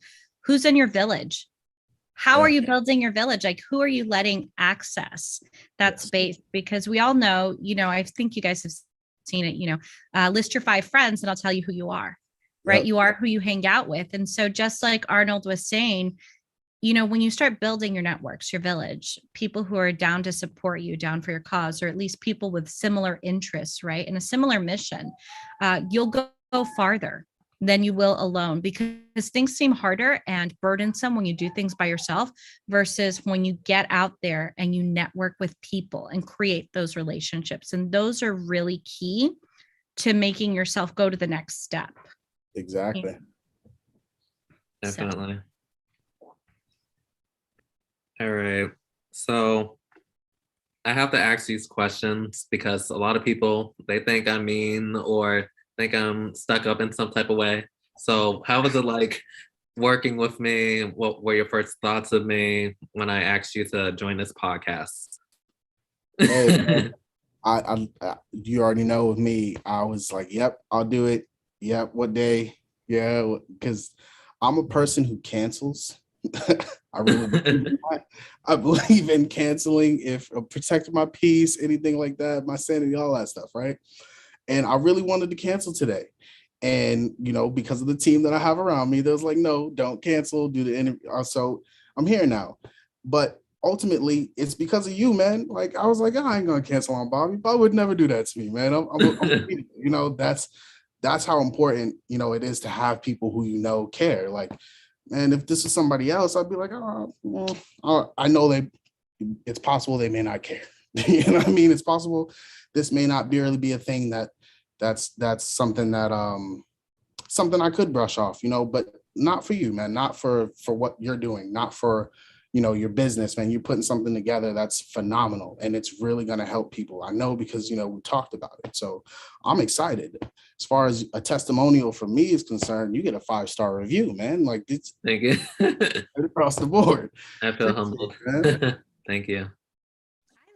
Speaker 2: who's in your village. How are you building your village? Like, who are you letting access that space? Because we all know, I think you guys have seen it, list your 5 friends and I'll tell you who you are, right? You are who you hang out with. And so just like Arnold was saying, when you start building your networks, your village, people who are down to support you, down for your cause, or at least people with similar interests, right? And a similar mission, you'll go farther than you will alone, because things seem harder and burdensome when you do things by yourself versus when you get out there and you network with people and create those relationships. And those are really key to making yourself go to the next step.
Speaker 3: Exactly.
Speaker 1: Definitely. All right. So I have to ask these questions because a lot of people, they think I'm mean or think I'm stuck up in some type of way. So how was it like working with me? What were your first thoughts of me when I asked you to join this podcast?
Speaker 3: Oh, I you already know with me, I was like, yep, I'll do it. Yep, what day? Yeah, because I'm a person who cancels. I really believe in canceling, if protecting my peace, anything like that, my sanity, all that stuff, right? And I really wanted to cancel today. And, because of the team that I have around me, they was like, no, don't cancel, do the interview. So I'm here now. But ultimately, it's because of you, man. Like, I was like, I ain't going to cancel on Bobby. Bobby would never do that to me, man. I'm that's how important, it is to have people who, care. Like, and if this is somebody else, I'd be like, I know it's possible they may not care. You know what I mean? It's possible this may not really be a thing that's something that something I could brush off, but not for you, man. Not for what you're doing, not for your business, man. You're putting something together that's phenomenal, and it's really going to help people. I know, because we talked about it. So I'm excited. As far as a testimonial for me is concerned, you get a 5-star review, man. Like, it's
Speaker 1: Thank you.
Speaker 3: across the board.
Speaker 1: I feel humbled. Thank you.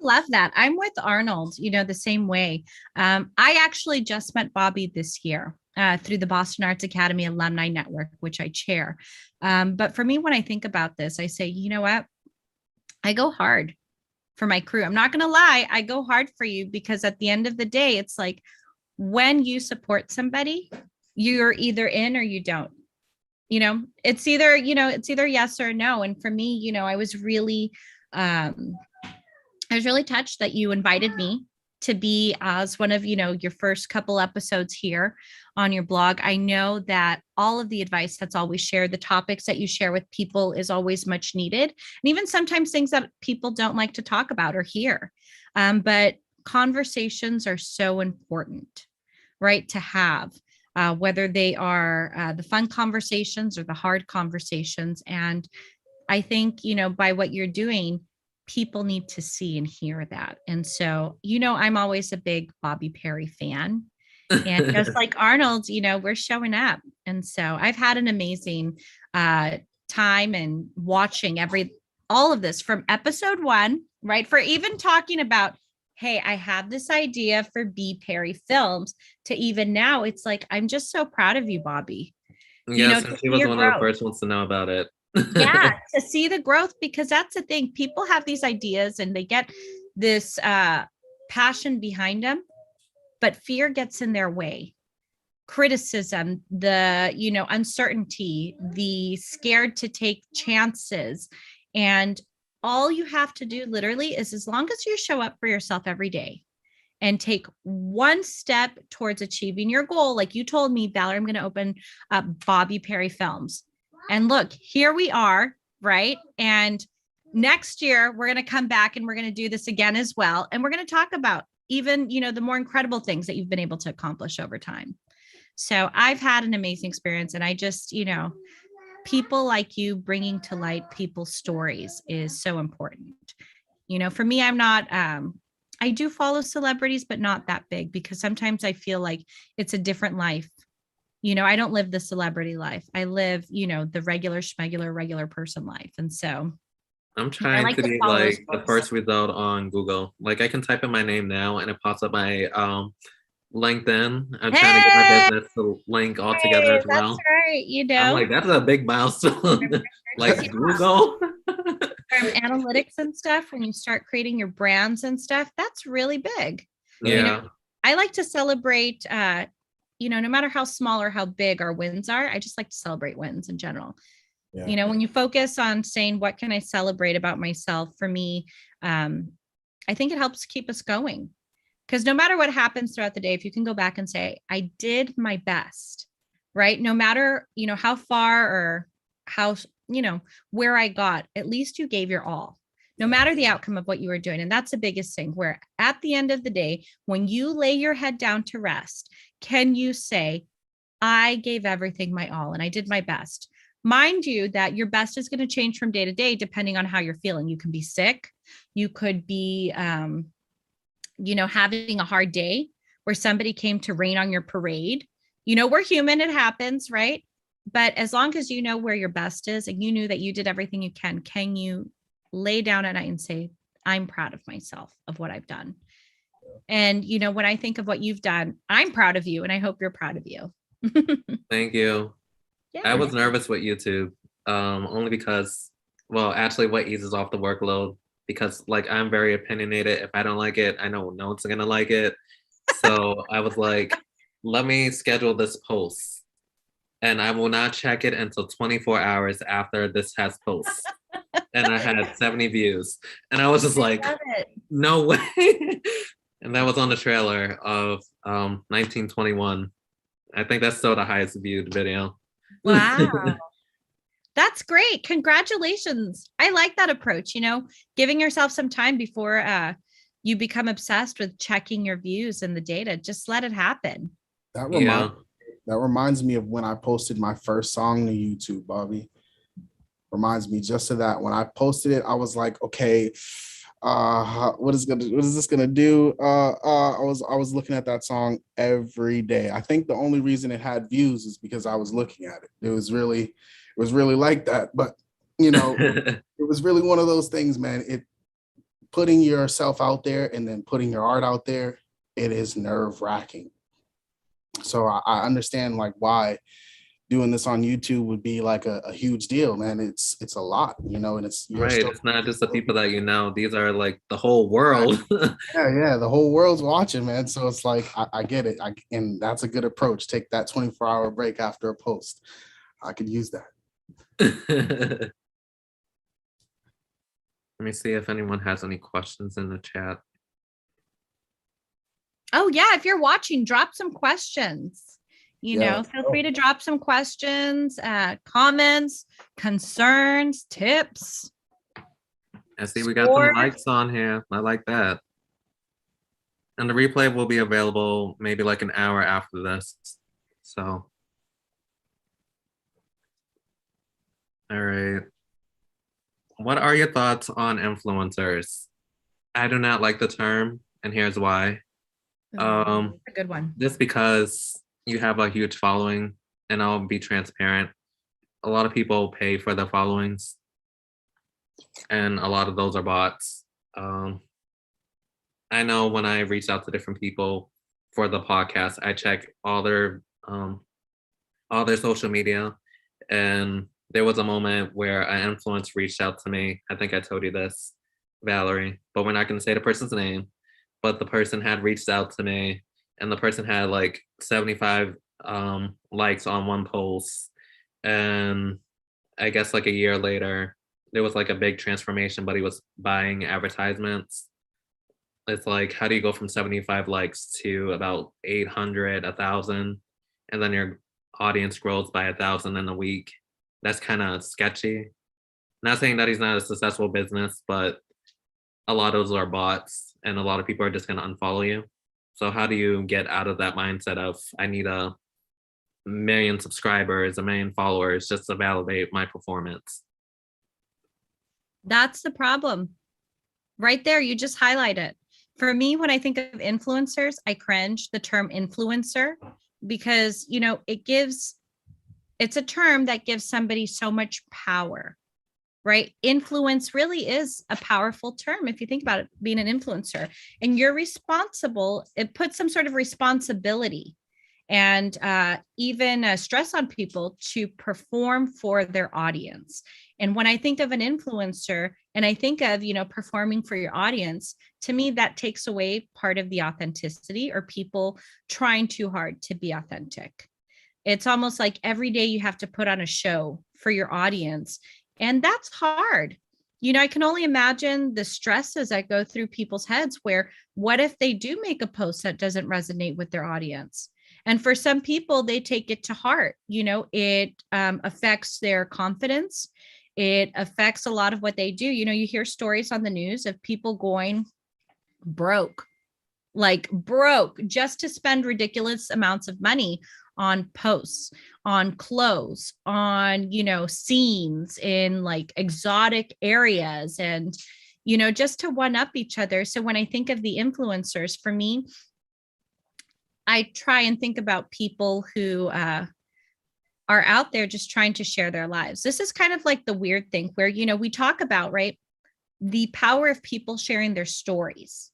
Speaker 2: Love that. I'm with Arnold, the same way. I actually just met Bobby this year through the Boston Arts Academy Alumni Network, which I chair. But for me, when I think about this, I say, you know what? I go hard for my crew. I'm not going to lie. I go hard for you, because at the end of the day, it's like when you support somebody, you're either in or you don't. It's either yes or no. And for me, I was really touched that you invited me to be as one of, your first couple episodes here on your blog. I know that all of the advice that's always shared, the topics that you share with people is always much needed. And even sometimes things that people don't like to talk about or hear. But conversations are so important, right, to have, whether they are the fun conversations or the hard conversations. And I think, by what you're doing, people need to see and hear that. And so, I'm always a big Bobby Perry fan. And just like Arnold, we're showing up. And so I've had an amazing time and watching all of this from episode 1, right? For even talking about, hey, I have this idea for BPerryFilms, to even now, it's like, I'm just so proud of you, Bobby.
Speaker 1: Yes, and she was one of the first ones to know about it.
Speaker 2: Yeah, to see the growth, because that's the thing. People have these ideas and they get this passion behind them, but fear gets in their way. Criticism, the uncertainty, the scared to take chances. And all you have to do literally is, as long as you show up for yourself every day and take one step towards achieving your goal. Like you told me, Valerie, I'm going to open up BPerryFilms. And look, here we are, right? And next year, we're going to come back and we're going to do this again as well. And we're going to talk about, even, the more incredible things that you've been able to accomplish over time. So I've had an amazing experience, and I just, people like you bringing to light people's stories is so important. For me, I'm not, I do follow celebrities, but not that big, because sometimes I feel like it's a different life. I don't live the celebrity life. I live, the regular schmegular regular person life. And so
Speaker 1: I'm
Speaker 2: I
Speaker 1: trying
Speaker 2: like
Speaker 1: to
Speaker 2: to
Speaker 1: be
Speaker 2: follow those
Speaker 1: like the
Speaker 2: folks.
Speaker 1: first result on Google. Like I can type in my name now and it pops up my LinkedIn. I'm trying to get my
Speaker 2: Hey,
Speaker 1: business to link all together as
Speaker 2: that's
Speaker 1: well.
Speaker 2: right.
Speaker 1: I'm like, that's a big milestone. Like
Speaker 2: Yeah.
Speaker 1: Google.
Speaker 2: From analytics and stuff, when you start creating your brands and stuff, that's really big.
Speaker 1: Yeah.
Speaker 2: I like to celebrate, no matter how small or how big our wins are, I just like to celebrate wins in general.
Speaker 3: Yeah.
Speaker 2: When you focus on saying, what can I celebrate about myself? For me, I think it helps keep us going. Because no matter what happens throughout the day, if you can go back and say, I did my best, right? No matter, how far or how, where I got, at least you gave your all, no matter the outcome of what you were doing. And that's the biggest thing, where at the end of the day, when you lay your head down to rest, can you say, I gave everything my all and I did my best? Mind you, that your best is going to change from day to day, depending on how you're feeling. You can be sick. You could be, having a hard day where somebody came to rain on your parade. We're human, it happens, right? But as long as you know where your best is and you knew that you did everything you can you lay down at night and say, I'm proud of myself, of what I've done. And, when I think of what you've done, I'm proud of you, and I hope you're proud of you.
Speaker 1: Thank you.
Speaker 2: Yeah.
Speaker 1: I was nervous with YouTube, only because, well, actually what eases off the workload, because like I'm very opinionated. If I don't like it, I know no one's gonna like it. So I was like, let me schedule this post and I will not check it until 24 hours after this has posts. And I had 70 views. And I was just like, no way. And that was on the trailer of 1921. I think that's still the highest viewed video.
Speaker 2: Wow. That's great. Congratulations. I like that approach, giving yourself some time before you become obsessed with checking your views and the data. Just let it happen.
Speaker 3: That
Speaker 1: Yeah.
Speaker 3: reminds me of when I posted my first song to YouTube, Bobby. Reminds me just of that. When I posted it, I was like, okay, what is this gonna do? I was looking at that song every day. I think the only reason it had views is because I was looking at it. It was really like that. But it was really one of those things, man. It putting yourself out there and then putting your art out there, it is nerve-wracking. So I understand like why doing this on YouTube would be like a huge deal, man. It's a lot, and it's
Speaker 1: right. It's not just the people that these are like the whole world.
Speaker 3: Yeah, the whole world's watching, man. So it's like I get it. And that's a good approach. Take that 24-hour break after a post. I could use that.
Speaker 1: Let me see if anyone has any questions in the chat.
Speaker 2: Oh yeah, if you're watching, drop some questions. Feel free to drop some questions, comments, concerns, tips.
Speaker 1: I see we got some likes on here. I like that. And the replay will be available maybe like an hour after this. So, all right. What are your thoughts on influencers? I do not like the term, and here's why.
Speaker 2: A good one.
Speaker 1: Just because you have a huge following, and I'll be transparent, a lot of people pay for their followings, and a lot of those are bots. I know when I reach out to different people for the podcast, I check all their social media, and there was a moment where an influencer reached out to me. I think I told you this, Valerie, but we're not going to say the person's name. But the person had reached out to me, and the person had like 75 likes on one post. And I guess like a year later, there was like a big transformation, but he was buying advertisements. It's like, how do you go from 75 likes to about 800, 1,000, and then your audience grows by 1,000 in a week? That's kind of sketchy. Not saying that he's not a successful business, but a lot of those are bots, and a lot of people are just going to unfollow you. So how do you get out of that mindset of I need a million subscribers, a million followers just to validate my performance?
Speaker 2: That's the problem. Right there, you just highlight it. For me, when I think of influencers, I cringe the term influencer because, it's a term that gives somebody so much power, right? Influence really is a powerful term if you think about it, being an influencer. And you're responsible, it puts some sort of responsibility and even stress on people to perform for their audience. And when I think of an influencer and I think of, performing for your audience, to me, that takes away part of the authenticity or people trying too hard to be authentic. It's almost like every day you have to put on a show for your audience. And that's hard. I can only imagine the stresses that go through people's heads where what if they do make a post that doesn't resonate with their audience? And for some people, they take it to heart. It affects their confidence. It affects a lot of what they do. You hear stories on the news of people going broke, like broke, just to spend ridiculous amounts of money on posts, on clothes, on, scenes in like exotic areas and, just to one up each other. So when I think of the influencers, for me, I try and think about people who are out there just trying to share their lives. This is kind of like the weird thing where, we talk about, right, the power of people sharing their stories,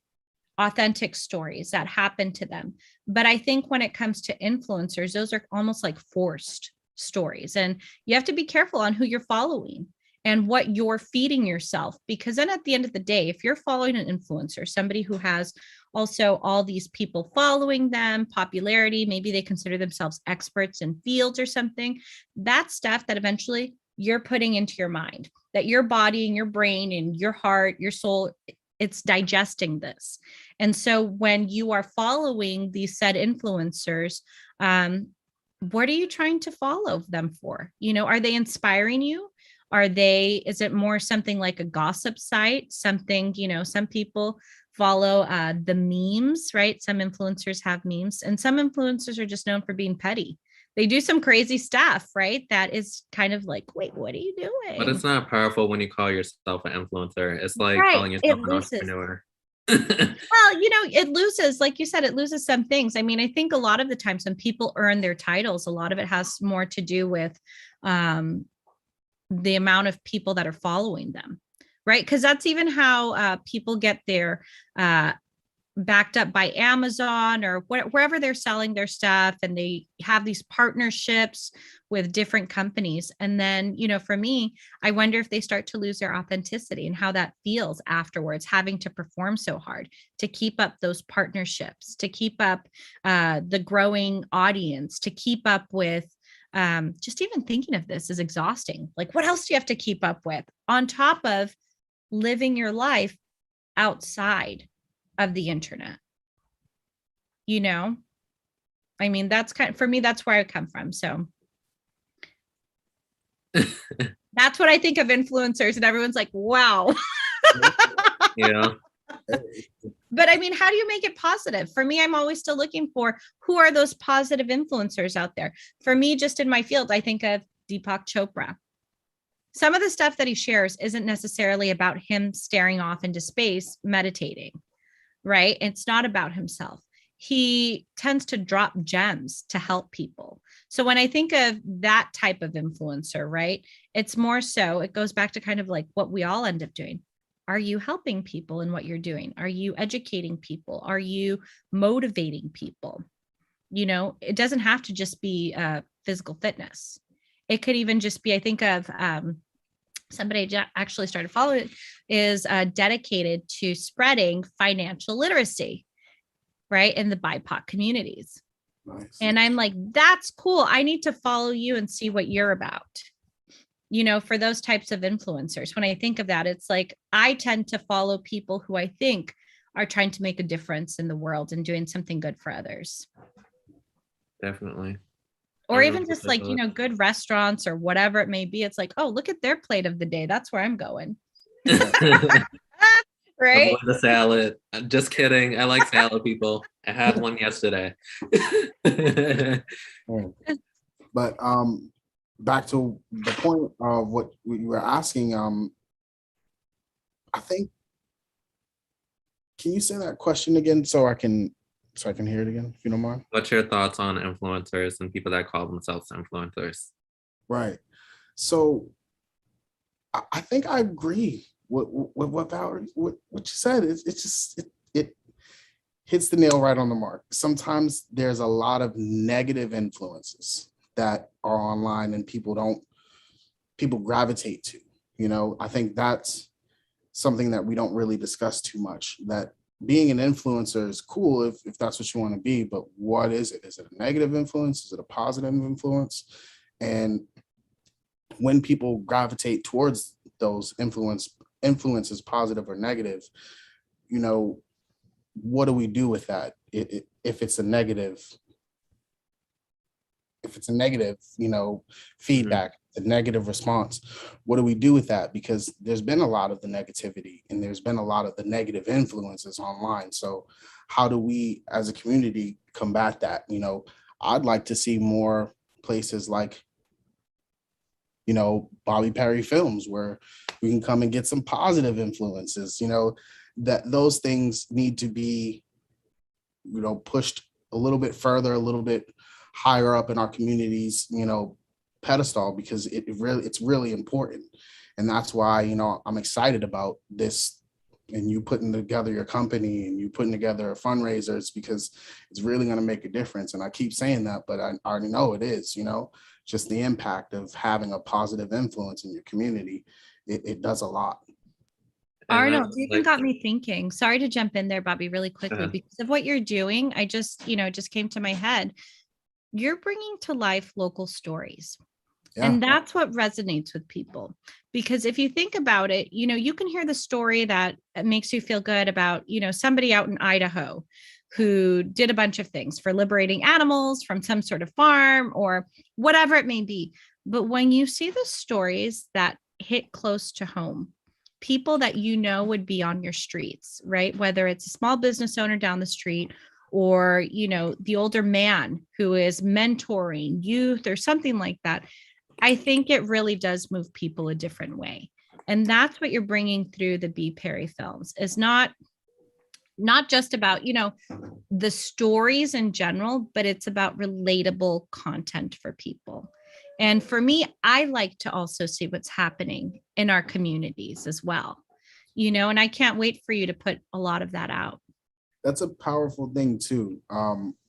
Speaker 2: authentic stories that happen to them. But I think when it comes to influencers, those are almost like forced stories. And you have to be careful on who you're following and what you're feeding yourself. Because then at the end of the day, if you're following an influencer, somebody who has also all these people following them, popularity, maybe they consider themselves experts in fields or something, that's stuff that eventually you're putting into your mind, that your body and your brain and your heart, your soul, it's digesting this. And so when you are following these said influencers, what are you trying to follow them for? Are they inspiring you? Is it more something like a gossip site? Something, some people follow the memes, right? Some influencers have memes and some influencers are just known for being petty. They do some crazy stuff, right? That is kind of like, wait, what are you doing?
Speaker 1: But it's not powerful when you call yourself an influencer. It's like
Speaker 2: right.
Speaker 1: calling yourself an entrepreneur.
Speaker 2: Well, it loses, like you said, it loses some things. I mean, I think a lot of the times when people earn their titles, a lot of it has more to do with the amount of people that are following them, right? Because that's even how people get their backed up by Amazon or wherever they're selling their stuff, and they have these partnerships with different companies. And then, for me, I wonder if they start to lose their authenticity and how that feels afterwards, having to perform so hard to keep up those partnerships, to keep up the growing audience, to keep up with just even thinking of this is exhausting. Like, what else do you have to keep up with on top of living your life outside of the internet? I mean, that's for me, that's where I come from. So that's what I think of influencers, and everyone's like, wow.
Speaker 1: Yeah.
Speaker 2: But I mean, how do you make it positive? For me, I'm always still looking for who are those positive influencers out there. For me, just in my field, I think of Deepak Chopra. Some of the stuff that he shares isn't necessarily about him staring off into space, meditating, right? It's not about himself. He tends to drop gems to help people. So when I think of that type of influencer, right, it's more so, it goes back to kind of like what we all end up doing. Are you helping people in what you're doing? Are you educating people? Are you motivating people? It doesn't have to just be physical fitness. It could even just be, I think of somebody I actually started following is dedicated to spreading financial literacy, right, in the BIPOC communities.
Speaker 3: Nice.
Speaker 2: And I'm like, that's cool. I need to follow you and see what you're about. For those types of influencers, when I think of that, it's like I tend to follow people who I think are trying to make a difference in the world and doing something good for others.
Speaker 1: Definitely.
Speaker 2: Or even just like, good restaurants or whatever it may be. It's like, oh, look at their plate of the day. That's where I'm going. Right?
Speaker 1: Avoid the salad. Just kidding. I like salad, people. I had one yesterday.
Speaker 3: Right. But back to the point of what you were asking, I think, can you say that question again so I can hear it again, if you don't mind?
Speaker 1: What's your thoughts on influencers and people that call themselves influencers?
Speaker 3: Right. So I think I agree with what Valerie, what you said. It's just it hits the nail right on the mark. Sometimes there's a lot of negative influences that are online and people gravitate to. I think that's something that we don't really discuss too much, that being an influencer is cool if that's what you want to be, but what is it? Is it a negative influence? Is it a positive influence? And when people gravitate towards those influences, positive or negative, what do we do with that? If it's a negative, feedback, the negative response, what do we do with that? Because there's been a lot of the negativity and there's been a lot of the negative influences online. So how do we as a community combat that? I'd like to see more places like, BPerryFilms, where we can come and get some positive influences, that those things need to be, pushed a little bit further, a little bit higher up in our communities, pedestal, because it's really important. And that's why, I'm excited about this, and you putting together your company and you putting together fundraisers, because it's really going to make a difference. And I keep saying that, but I already know it is, just the impact of having a positive influence in your community. It does a lot.
Speaker 2: Arnold, you even got me thinking. Sorry to jump in there, Bobby, really quickly, because of what you're doing. I just, just came to my head. You're bringing to life local stories. Yeah. And that's what resonates with people. Because if you think about it, you can hear the story that makes you feel good about, somebody out in Idaho who did a bunch of things for liberating animals from some sort of farm or whatever it may be. But when you see the stories that hit close to home, people that would be on your streets, right? Whether it's a small business owner down the street or, the older man who is mentoring youth or something like that. I think it really does move people a different way. And that's what you're bringing through the BPerryFilms, is not just about, the stories in general, but it's about relatable content for people. And for me, I like to also see what's happening in our communities as well, and I can't wait for you to put a lot of that out.
Speaker 3: That's a powerful thing too.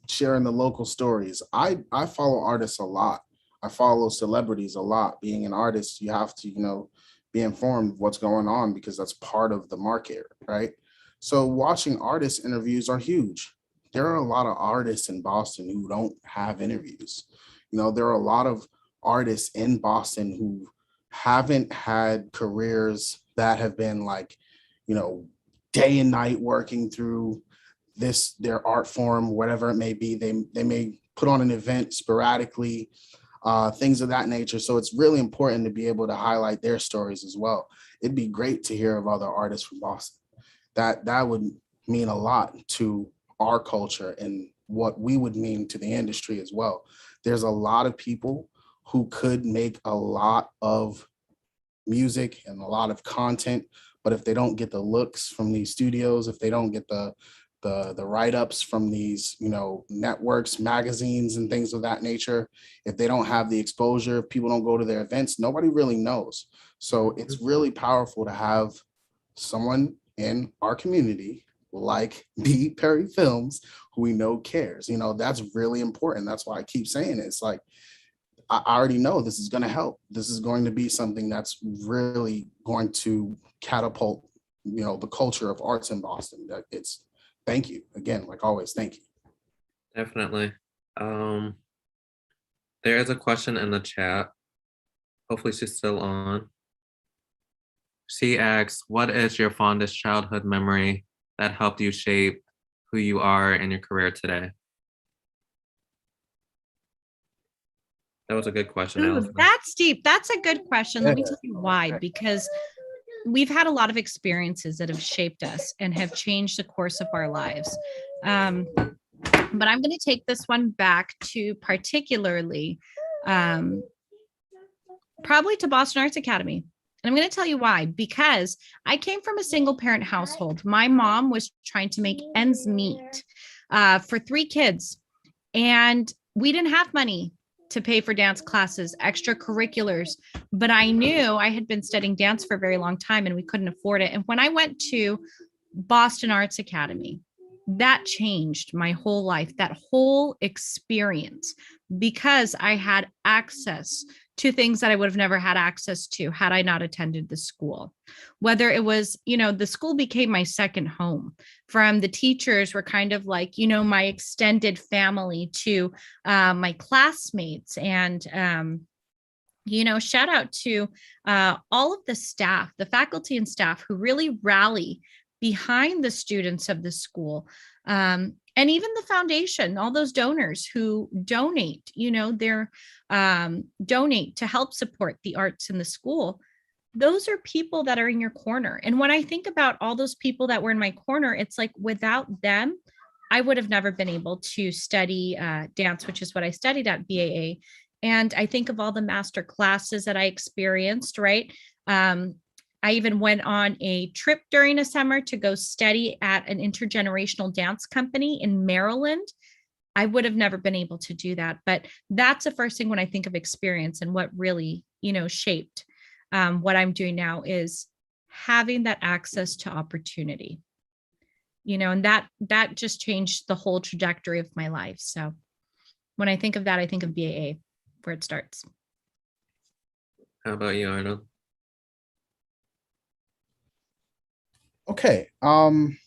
Speaker 3: Sharing the local stories. I follow artists a lot. I follow celebrities a lot. Being an artist, you have to, be informed of what's going on, because that's part of the market, right? So watching artist interviews are huge. There are a lot of artists in Boston who don't have interviews. There are a lot of artists in Boston who haven't had careers that have been like, day and night working through their art form, whatever it may be. They may put on an event sporadically, things of that nature. So it's really important to be able to highlight their stories as well. It'd be great to hear of other artists from Boston. That would mean a lot to our culture and what we would mean to the industry as well. There's a lot of people who could make a lot of music and a lot of content, but if they don't get the looks from these studios, if they don't get the write-ups from these, networks, magazines, and things of that nature, if they don't have the exposure, if people don't go to their events, nobody really knows. So it's really powerful to have someone in our community like BPerryFilms, who we know cares. That's really important. That's why I keep saying it. It's like, I already know this is going to help. This is going to be something that's really going to catapult, the culture of arts in Boston. Thank you again, like always. Thank you.
Speaker 1: Definitely. There is a question in the chat. Hopefully she's still on. She asks, what is your fondest childhood memory that helped you shape who you are in your career today? That was a good question.
Speaker 2: Ooh, that's deep. That's a good question. Let me tell you why. Because we've had a lot of experiences that have shaped us and have changed the course of our lives. But I'm going to take this one back to particularly probably to Boston Arts Academy. And I'm going to tell you why, because I came from a single parent household. My mom was trying to make ends meet for 3 kids, and we didn't have money to pay for dance classes, extracurriculars, but I knew I had been studying dance for a very long time and we couldn't afford it. And when I went to Boston Arts Academy, that changed my whole life, that whole experience, because I had access to things that I would have never had access to had I not attended the school. Whether it was, the school became my second home. From the teachers were kind of like, my extended family, to my classmates. And, shout out to all of the staff, the faculty and staff who really rally behind the students of the school. And even the foundation, all those donors who donate, donate to help support the arts in the school. Those are people that are in your corner. And when I think about all those people that were in my corner, it's like without them, I would have never been able to study dance, which is what I studied at BAA. And I think of all the master classes that I experienced, right? I even went on a trip during a summer to go study at an intergenerational dance company in Maryland. I would have never been able to do that. But that's the first thing when I think of experience, and what really, shaped what I'm doing now is having that access to opportunity, and that just changed the whole trajectory of my life. So when I think of that, I think of BAA, where it starts.
Speaker 1: How about you, Arnold?
Speaker 3: Okay. Can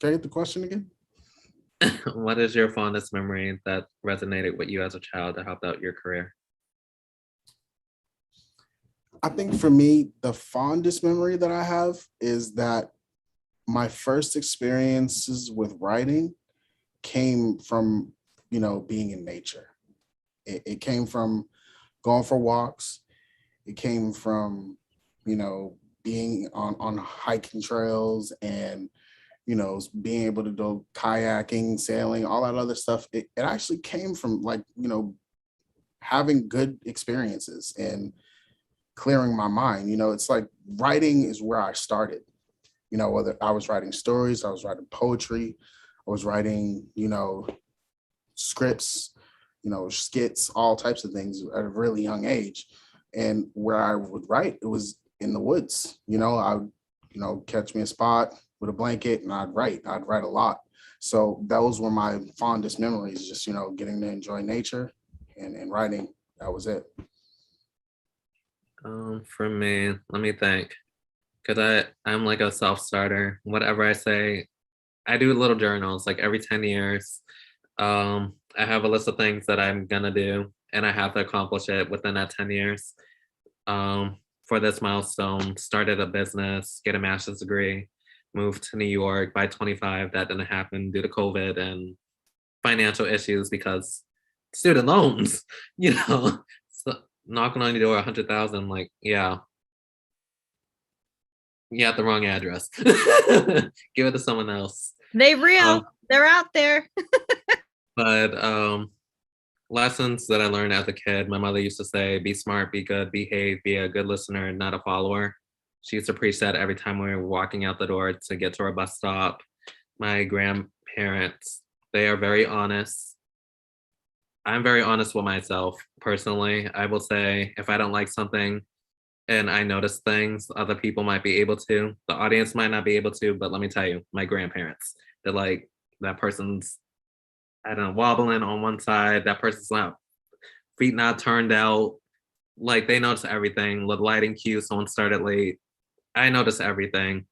Speaker 3: I get the question again?
Speaker 1: What is your fondest memory that resonated with you as a child that helped out your career?
Speaker 3: I think for me, the fondest memory that I have is that my first experiences with writing came from, being in nature. It came from going for walks. It came from, being on hiking trails and, being able to do kayaking, sailing, all that other stuff. It actually came from having good experiences and clearing my mind. It's like writing is where I started. Whether I was writing stories, I was writing poetry, I was writing, scripts, skits, all types of things at a really young age. And where I would write, it was in the woods. I would, catch me a spot with a blanket and I'd write a lot. So those were my fondest memories, just, getting to enjoy nature and writing. That was it.
Speaker 1: For me, let me think. Because I'm like a self-starter. Whatever I say, I do little journals like every 10 years. I have a list of things that I'm gonna do and I have to accomplish it within that 10 years. For this milestone, started a business, get a master's degree, moved to New York by 25. That didn't happen due to COVID and financial issues because student loans, so knocking on your door, 100,000, like, yeah. You got the wrong address. Give it to someone else.
Speaker 2: They're out there.
Speaker 1: But lessons that I learned as a kid, my mother used to say, be smart, be good, behave, be a good listener, not a follower. She used to preach that every time we were walking out the door to get to our bus stop. My grandparents, they are very honest. I'm very honest with myself personally. I will say if I don't like something and I notice things other people might be able to, the audience might not be able to, but let me tell you, my grandparents, they're like, that person's, I don't know, wobbling on one side, that person's not, feet not turned out, like they notice everything. The lighting cue, someone started late. I notice everything.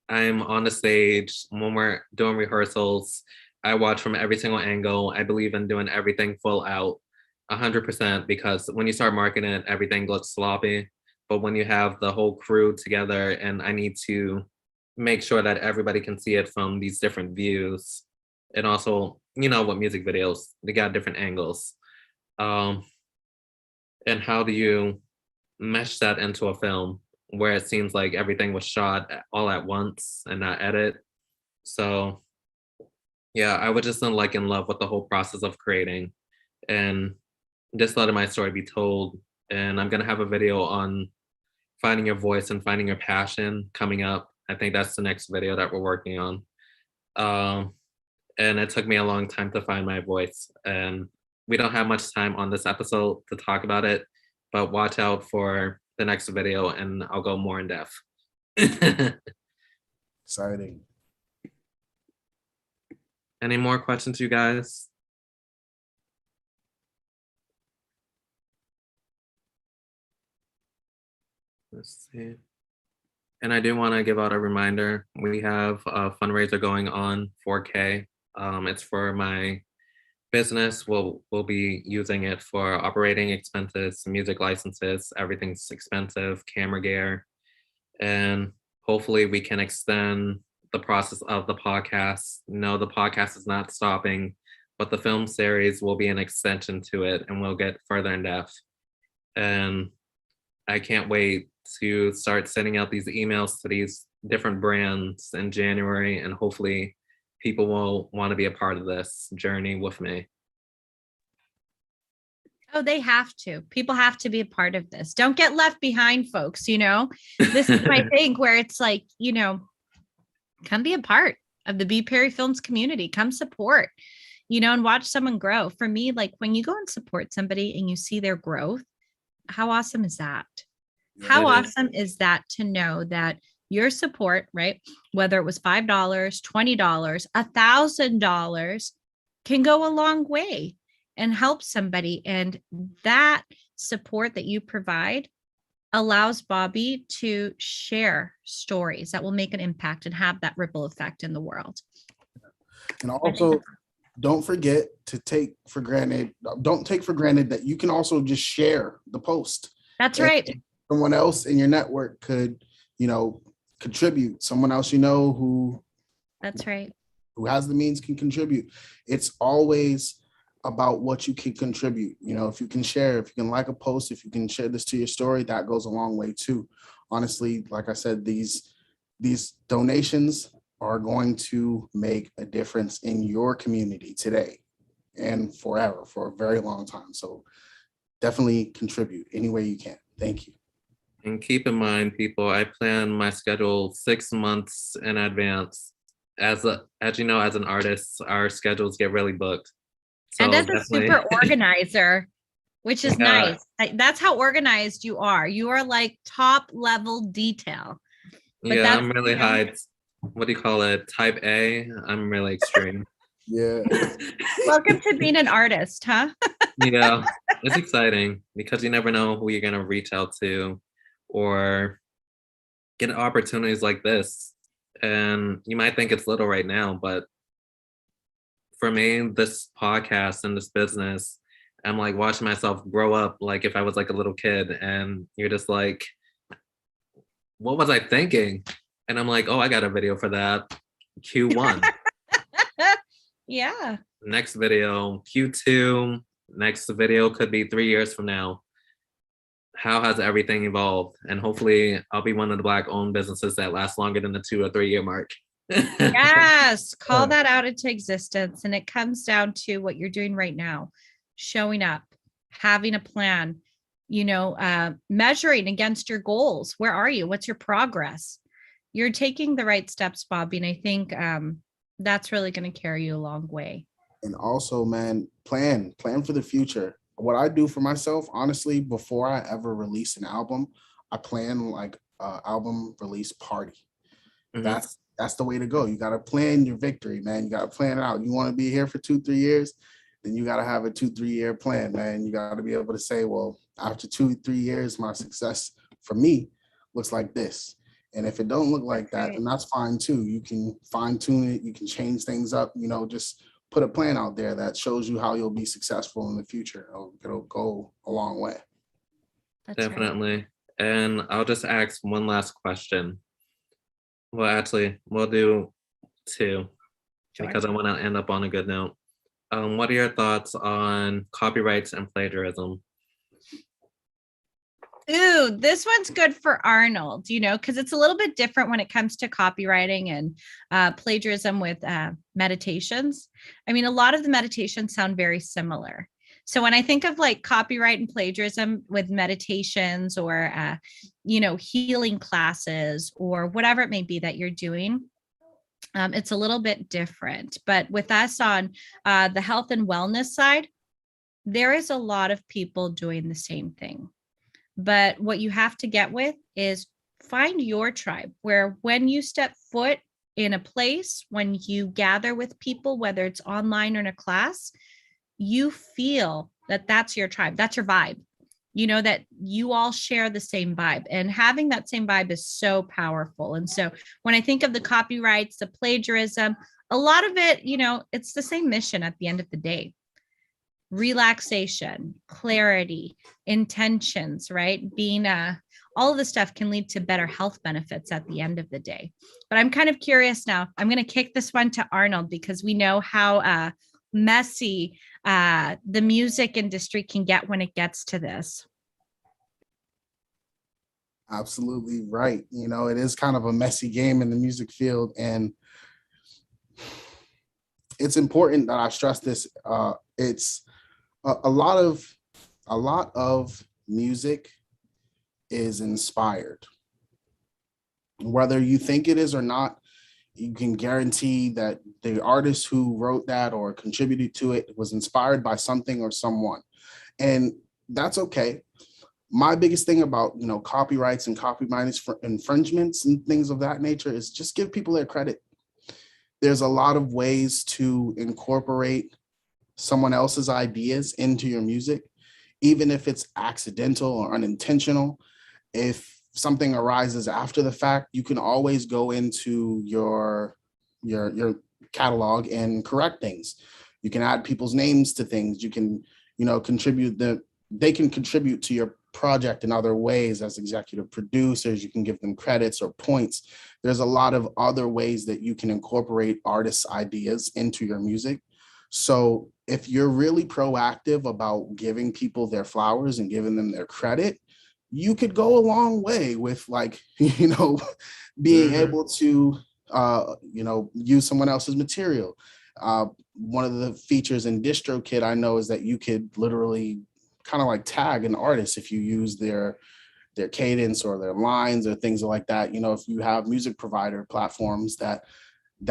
Speaker 1: I'm on the stage when we're doing rehearsals. I watch from every single angle. I believe in doing everything full out, 100%, because when you start marketing it, everything looks sloppy. But when you have the whole crew together and I need to make sure that everybody can see it from these different views. And also, with music videos, they got different angles. And how do you mesh that into a film where it seems like everything was shot all at once and not edit? So yeah, I was just like in love with the whole process of creating and just letting my story be told. And I'm gonna have a video on finding your voice and finding your passion coming up. I think that's the next video that we're working on. Um, and it took me a long time to find my voice. And we don't have much time on this episode to talk about it, but watch out for the next video and I'll go more in depth.
Speaker 3: Exciting.
Speaker 1: Any more questions, you guys? Let's see. And I do want to give out a reminder. We have a fundraiser going on, 4K. It's for my business. We'll be using it for operating expenses, music licenses, everything's expensive, camera gear. And hopefully we can extend the process of the podcast. No, the podcast is not stopping, but the film series will be an extension to it and we'll get further in depth. And I can't wait to start sending out these emails to these different brands in January, and hopefully people will want to be a part of this journey with me.
Speaker 2: Oh, they have to. People have to be a part of this. Don't get left behind, folks. This is my thing where it's like, come be a part of the BPerryFilms community. Come support, and watch someone grow. For me, like when you go and support somebody and you see their growth, how awesome is that? How awesome is that to know that your support, right? Whether it was $5, $20, $1,000 can go a long way and help somebody. And that support that you provide allows Bobby to share stories that will make an impact and have that ripple effect in the world.
Speaker 3: And also, don't forget to take for granted that you can also just share the post.
Speaker 2: That's right.
Speaker 3: Someone else in your network could, contribute. Someone else who
Speaker 2: That's right.
Speaker 3: Who has the means can contribute. It's always about what you can contribute. If you can share, if you can like a post, if you can share this to your story, that goes a long way too. Honestly, like I said, these donations are going to make a difference in your community today and forever, for a very long time. So definitely contribute any way you can. Thank you.
Speaker 1: And keep in mind, people, I plan my schedule 6 months in advance. As an artist, our schedules get really booked. So
Speaker 2: and as a super organizer, which is nice. That's how organized you are. You are like top level detail.
Speaker 1: But yeah, I'm really high. What do you call it? Type A. I'm really extreme.
Speaker 3: Yeah.
Speaker 2: Welcome to being an artist, huh?
Speaker 1: Yeah, it's exciting because you never know who you're gonna reach out to or get opportunities like this. And you might think it's little right now, but for me, this podcast and this business, I'm like watching myself grow up like if I was like a little kid, and you're just like, what was I thinking? And I'm like, oh, I got a video for that. Q1.
Speaker 2: Yeah.
Speaker 1: Next video, Q2. Next video could be 3 years from now. How has everything evolved? And hopefully I'll be one of the Black-owned businesses that lasts longer than the 2 or 3 year mark.
Speaker 2: Yes, call that out into existence. And it comes down to what you're doing right now, showing up, having a plan, measuring against your goals. Where are you? What's your progress? You're taking the right steps, Bobby. And I think that's really going to carry you a long way.
Speaker 3: And also, man, plan for the future. What I do for myself, honestly, before I ever release an album, I plan like an album release party. Mm-hmm. That's the way to go. You got to plan your victory, man. You got to plan it out. You want to be here for 2-3 years, then you got to have a 2-3 year plan, man. You got to be able to say, well, after 2-3 years, my success for me looks like this. And if it don't look like that, then that's fine too. You can fine tune it. You can change things up, just put a plan out there that shows you how you'll be successful in the future. It'll go a long way.
Speaker 2: That's
Speaker 1: definitely. Right. And I'll just ask one last question. Well, actually, we'll do 2 because I want to end up on a good note. What are your thoughts on copyrights and plagiarism?
Speaker 2: Ooh, this one's good for Arnold, because it's a little bit different when it comes to copywriting and plagiarism with meditations. I mean, a lot of the meditations sound very similar. So when I think of like copyright and plagiarism with meditations or, healing classes or whatever it may be that you're doing, it's a little bit different. But with us on the health and wellness side, there is a lot of people doing the same thing. But what you have to get with is find your tribe where when you step foot in a place, when you gather with people, whether it's online or in a class, you feel that that's your tribe, that's your vibe. That you all share the same vibe, and having that same vibe is so powerful. And so when I think of the copyrights, the plagiarism, a lot of it, it's the same mission at the end of the day: relaxation, clarity, intentions, right? Being all of this stuff can lead to better health benefits at the end of the day. But I'm kind of curious now. I'm going to kick this one to Arnold because we know how messy the music industry can get when it gets to this.
Speaker 3: Absolutely right. It is kind of a messy game in the music field, and it's important that I stress this. It's a lot of music is inspired. Whether you think it is or not, you can guarantee that the artist who wrote that or contributed to it was inspired by something or someone. And that's okay. My biggest thing about, copyrights and copyright infringements and things of that nature is just give people their credit. There's a lot of ways to incorporate someone else's ideas into your music, even if it's accidental or unintentional. If something arises after the fact, you can always go into your catalog and correct things. You can add people's names to things. You can, they can contribute to your project in other ways as executive producers. You can give them credits or points. There's a lot of other ways that you can incorporate artists' ideas into your music. So if you're really proactive about giving people their flowers and giving them their credit, you could go a long way with being able to, use someone else's material. One of the features in DistroKid I know is that you could literally kind of like tag an artist if you use their cadence or their lines or things like that. If you have music provider platforms that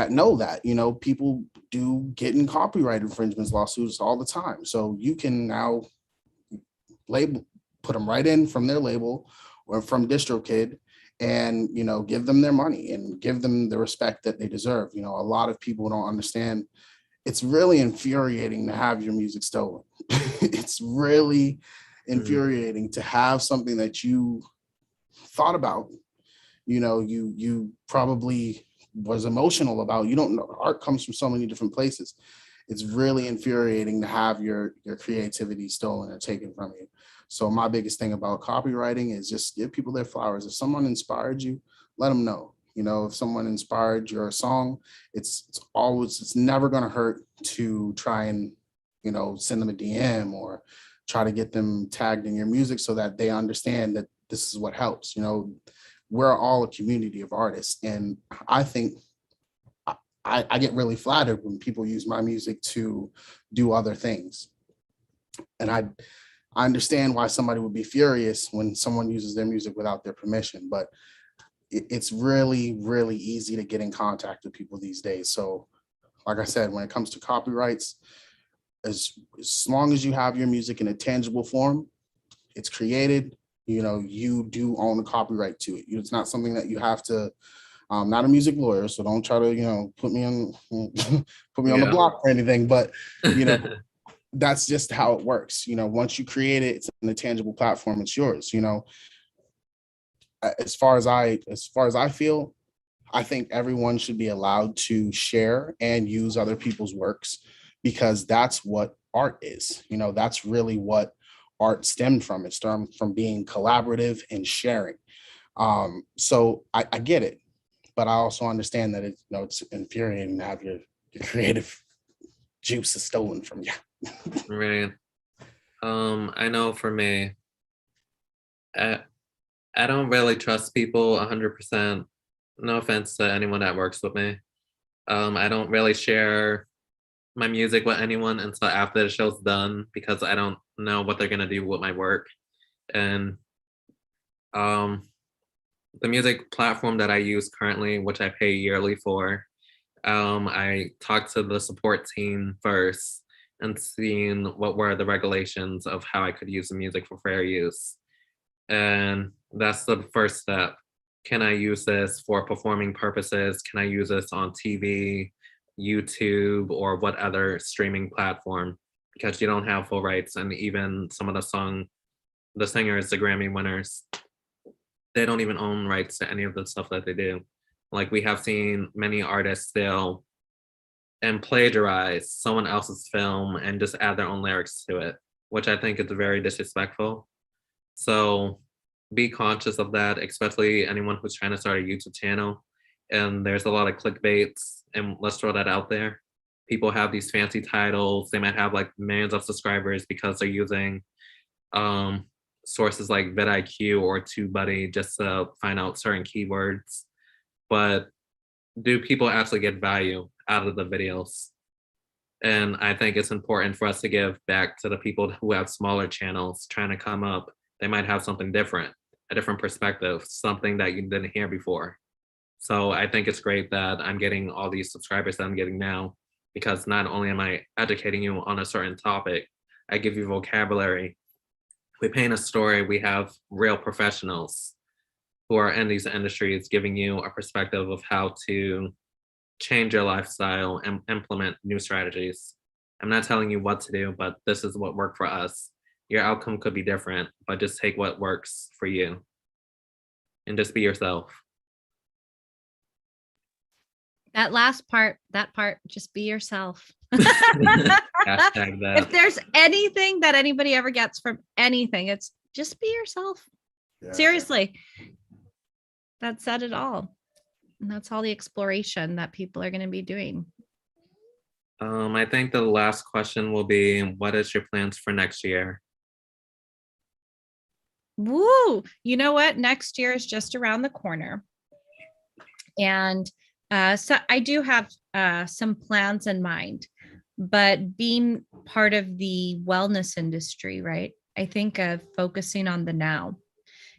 Speaker 3: know that, people do get in copyright infringements lawsuits all the time. So you can now put them right in from their label or from DistroKid and, give them their money and give them the respect that they deserve. A lot of people don't understand. It's really infuriating to have your music stolen. It's really infuriating to have something that you thought about, you probably was emotional about. You don't know, art comes from so many different places. It's really infuriating to have your creativity stolen or taken from you. So my biggest thing about copywriting is just give people their flowers. If someone inspired you, let them know. If someone inspired your song, it's never going to hurt to try and, send them a DM or try to get them tagged in your music so that they understand that this is what helps. We're all a community of artists. And I think I get really flattered when people use my music to do other things. And I understand why somebody would be furious when someone uses their music without their permission, but it's really, really easy to get in contact with people these days. So like I said, when it comes to copyrights, as long as you have your music in a tangible form, it's created, you do own the copyright to it. It's not something that you have to, I'm not a music lawyer, so don't try to, put me on the block or anything, but, that's just how it works. Once you create it, it's in a tangible platform, it's yours. As far as I feel, I think everyone should be allowed to share and use other people's works, because that's what art is. That's really what art stemmed from. It stemmed from being collaborative and sharing. So I get it, but I also understand that it's infuriating to have your creative juice is stolen from you.
Speaker 1: Right. I know for me, I, I don't really trust people 100%. No offense to anyone that works with me. I don't really share my music with anyone until after the show's done because I don't know what they're gonna do with my work. And um, the music platform that I use currently, which I pay yearly for, I talked to the support team first and seeing what were the regulations of how I could use the music for fair use. And that's the first step. Can I use this for performing purposes? Can I use this on TV, YouTube, or what other streaming platform? Because you don't have full rights, and even some of the singers, the Grammy winners, they don't even own rights to any of the stuff that they do. Like we have seen many artists still and plagiarize someone else's film and just add their own lyrics to it, which I think is very disrespectful. So be conscious of that, especially anyone who's trying to start a YouTube channel. And there's a lot of clickbaits, and let's throw that out there. People have these fancy titles. They might have like millions of subscribers because they're using sources like vidIQ or TubeBuddy just to find out certain keywords. But do people actually get value out of the videos? And I think it's important for us to give back to the people who have smaller channels trying to come up. They might have something different, a different perspective, something that you didn't hear before. So I think it's great that I'm getting all these subscribers that I'm getting now, because not only am I educating you on a certain topic, I give you vocabulary. We paint a story, we have real professionals who are in these industries giving you a perspective of how to change your lifestyle and implement new strategies. I'm not telling you what to do, but this is what worked for us. Your outcome could be different, but just take what works for you and just be yourself.
Speaker 2: That last part, just be yourself.
Speaker 1: Hashtag that.
Speaker 2: If there's anything that anybody ever gets from anything, it's just be yourself.
Speaker 3: Yeah.
Speaker 2: Seriously. That said it all. And that's all the exploration that people are going to be doing.
Speaker 1: I think the last question will be, what is your plans for next year?
Speaker 2: Woo! You know what? Next year is just around the corner. And so I do have some plans in mind, but being part of the wellness industry, right? I think of focusing on the now.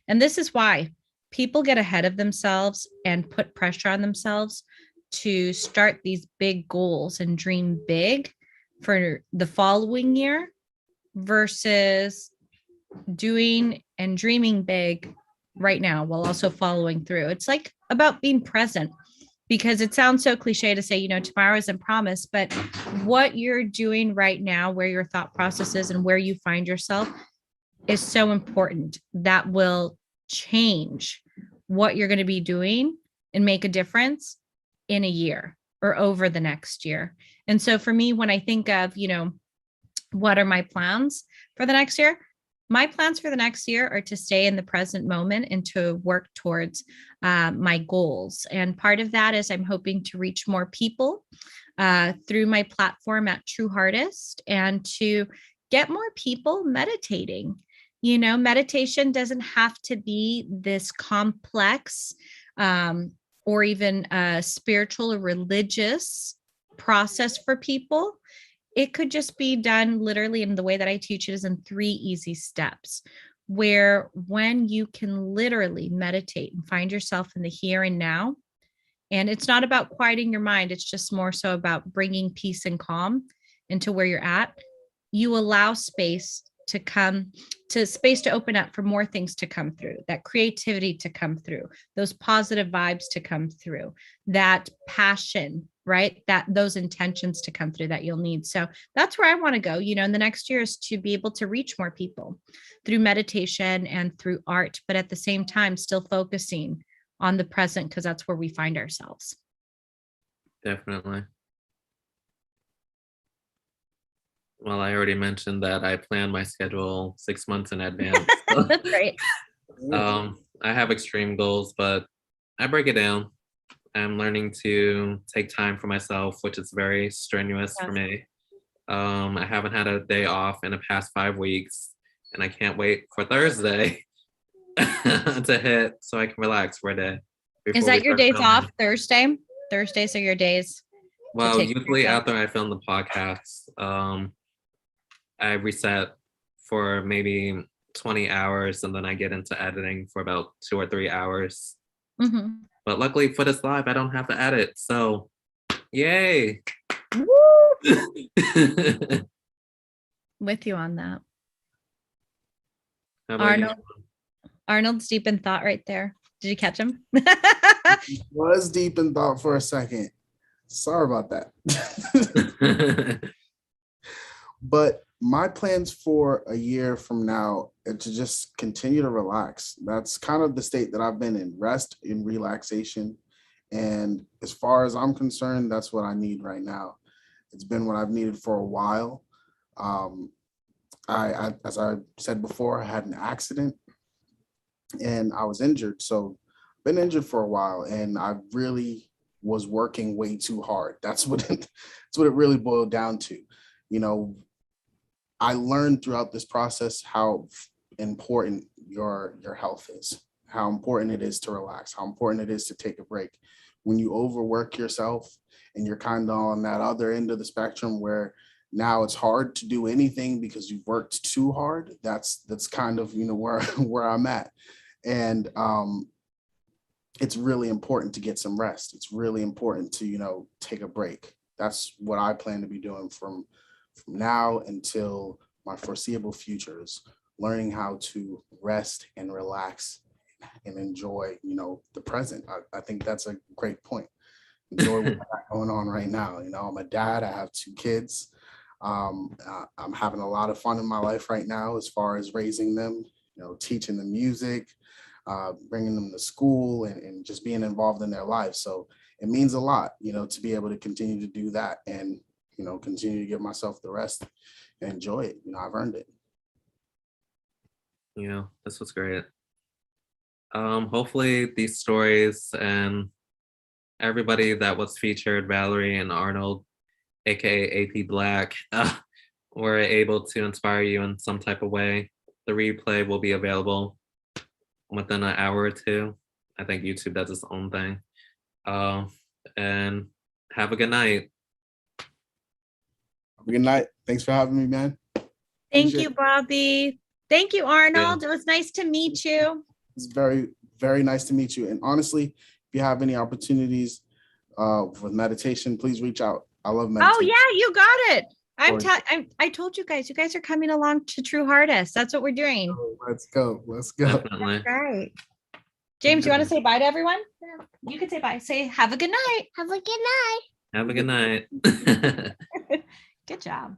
Speaker 2: And this is why people get ahead of themselves and put pressure on themselves to start these big goals and dream big for the following year versus doing and dreaming big right now while also following through. It's like about being present, because it sounds so cliche to say, you know, tomorrow isn't promised, but what you're doing right now, where your thought process is and where you find yourself is so important. That will change what you're going to be doing and make a difference in a year or over the next year. And so for me, when I think of, you know, what are my plans for the next year? My plans for the next year are to stay in the present moment and to work towards my goals. And part of that is I'm hoping to reach more people through my platform at TrueHeartist and to get more people meditating. You know, meditation doesn't have to be this complex or even a spiritual or religious process for people. It could just be done literally in the way that I teach it is in 3 easy steps, where when you can literally meditate and find yourself in the here and now, and it's not about quieting your mind, it's just more so about bringing peace and calm into where you're at. You allow space to open up for more things to come through, that creativity to come through, those positive vibes to come through, that passion, right? Those intentions to come through that you'll need. So that's where I want to go, you know, in the next year is to be able to reach more people through meditation and through art, but at the same time, still focusing on the present, because that's where we find ourselves.
Speaker 1: Definitely. Well, I already mentioned that I plan my schedule 6 months in advance. So,
Speaker 2: Great.
Speaker 1: I have extreme goals, but I break it down. I'm learning to take time for myself, which is very strenuous for me. I haven't had a day off in the past 5 weeks, and I can't wait for Thursday to hit so I can relax for a day.
Speaker 2: Is
Speaker 1: before we
Speaker 2: that your
Speaker 1: start
Speaker 2: days
Speaker 1: filming.
Speaker 2: off? Thursday? Thursdays are your days.
Speaker 1: Well,
Speaker 2: take
Speaker 1: usually
Speaker 2: yourself?
Speaker 1: after I film the podcast, I reset for maybe 20 hours and then I get into editing for about 2 or 3 hours.
Speaker 2: Mhm.
Speaker 1: But luckily for this live, I don't have to edit. So, yay.
Speaker 2: Woo! With you on that.
Speaker 1: How about you?
Speaker 2: Arnold. Arnold's deep in thought right there. Did you catch him?
Speaker 3: Was deep in thought for a second. Sorry about that. But my plans for a year from now are to just continue to relax. That's kind of the state that I've been in, rest and relaxation. And as far as I'm concerned, that's what I need right now. It's been what I've needed for a while. As I said before, I had an accident and I was injured. So been injured for a while and I really was working way too hard. That's what it really boiled down to. You know, I learned throughout this process how important your health is, how important it is to relax, how important it is to take a break. When you overwork yourself and you're kind of on that other end of the spectrum where now it's hard to do anything because you've worked too hard, that's kind of, you know, where I'm at. And it's really important to get some rest. It's really important to, you know, take a break. That's what I plan to be doing from now until my foreseeable futures, learning how to rest and relax and enjoy, you know, the present. I think that's a great point. Enjoy what I got going on right now. You know, I'm a dad, I have 2 kids. I'm having a lot of fun in my life right now as far as raising them, you know, teaching them music, bringing them to school and just being involved in their lives. So it means a lot, you know, to be able to continue to do that and, you know, continue to give myself the rest and enjoy it. You know, I've earned it.
Speaker 1: You know, this was great. Hopefully these stories and everybody that was featured, Valerie and Arnold, aka AP Black, were able to inspire you in some type of way. The replay will be available within an hour or 2. I think YouTube does its own thing. And have a good night.
Speaker 3: Good night. Thanks for having me, man.
Speaker 2: Thank
Speaker 3: Appreciate
Speaker 2: you,
Speaker 3: it.
Speaker 2: Bobby. Thank you, Arnold. It was nice to meet you.
Speaker 3: It's very, very nice to meet you. And honestly, if you have any opportunities with meditation, please reach out. I love meditation.
Speaker 2: Oh yeah, you got it. I told you guys are coming along to TrueHeartist. That's what we're doing.
Speaker 3: Oh, let's go. Let's go.
Speaker 1: Definitely.
Speaker 2: That's right. James, you want to say bye to everyone? You can say bye. Say have a good night.
Speaker 4: Have a good night.
Speaker 1: Have a good night.
Speaker 2: Good job.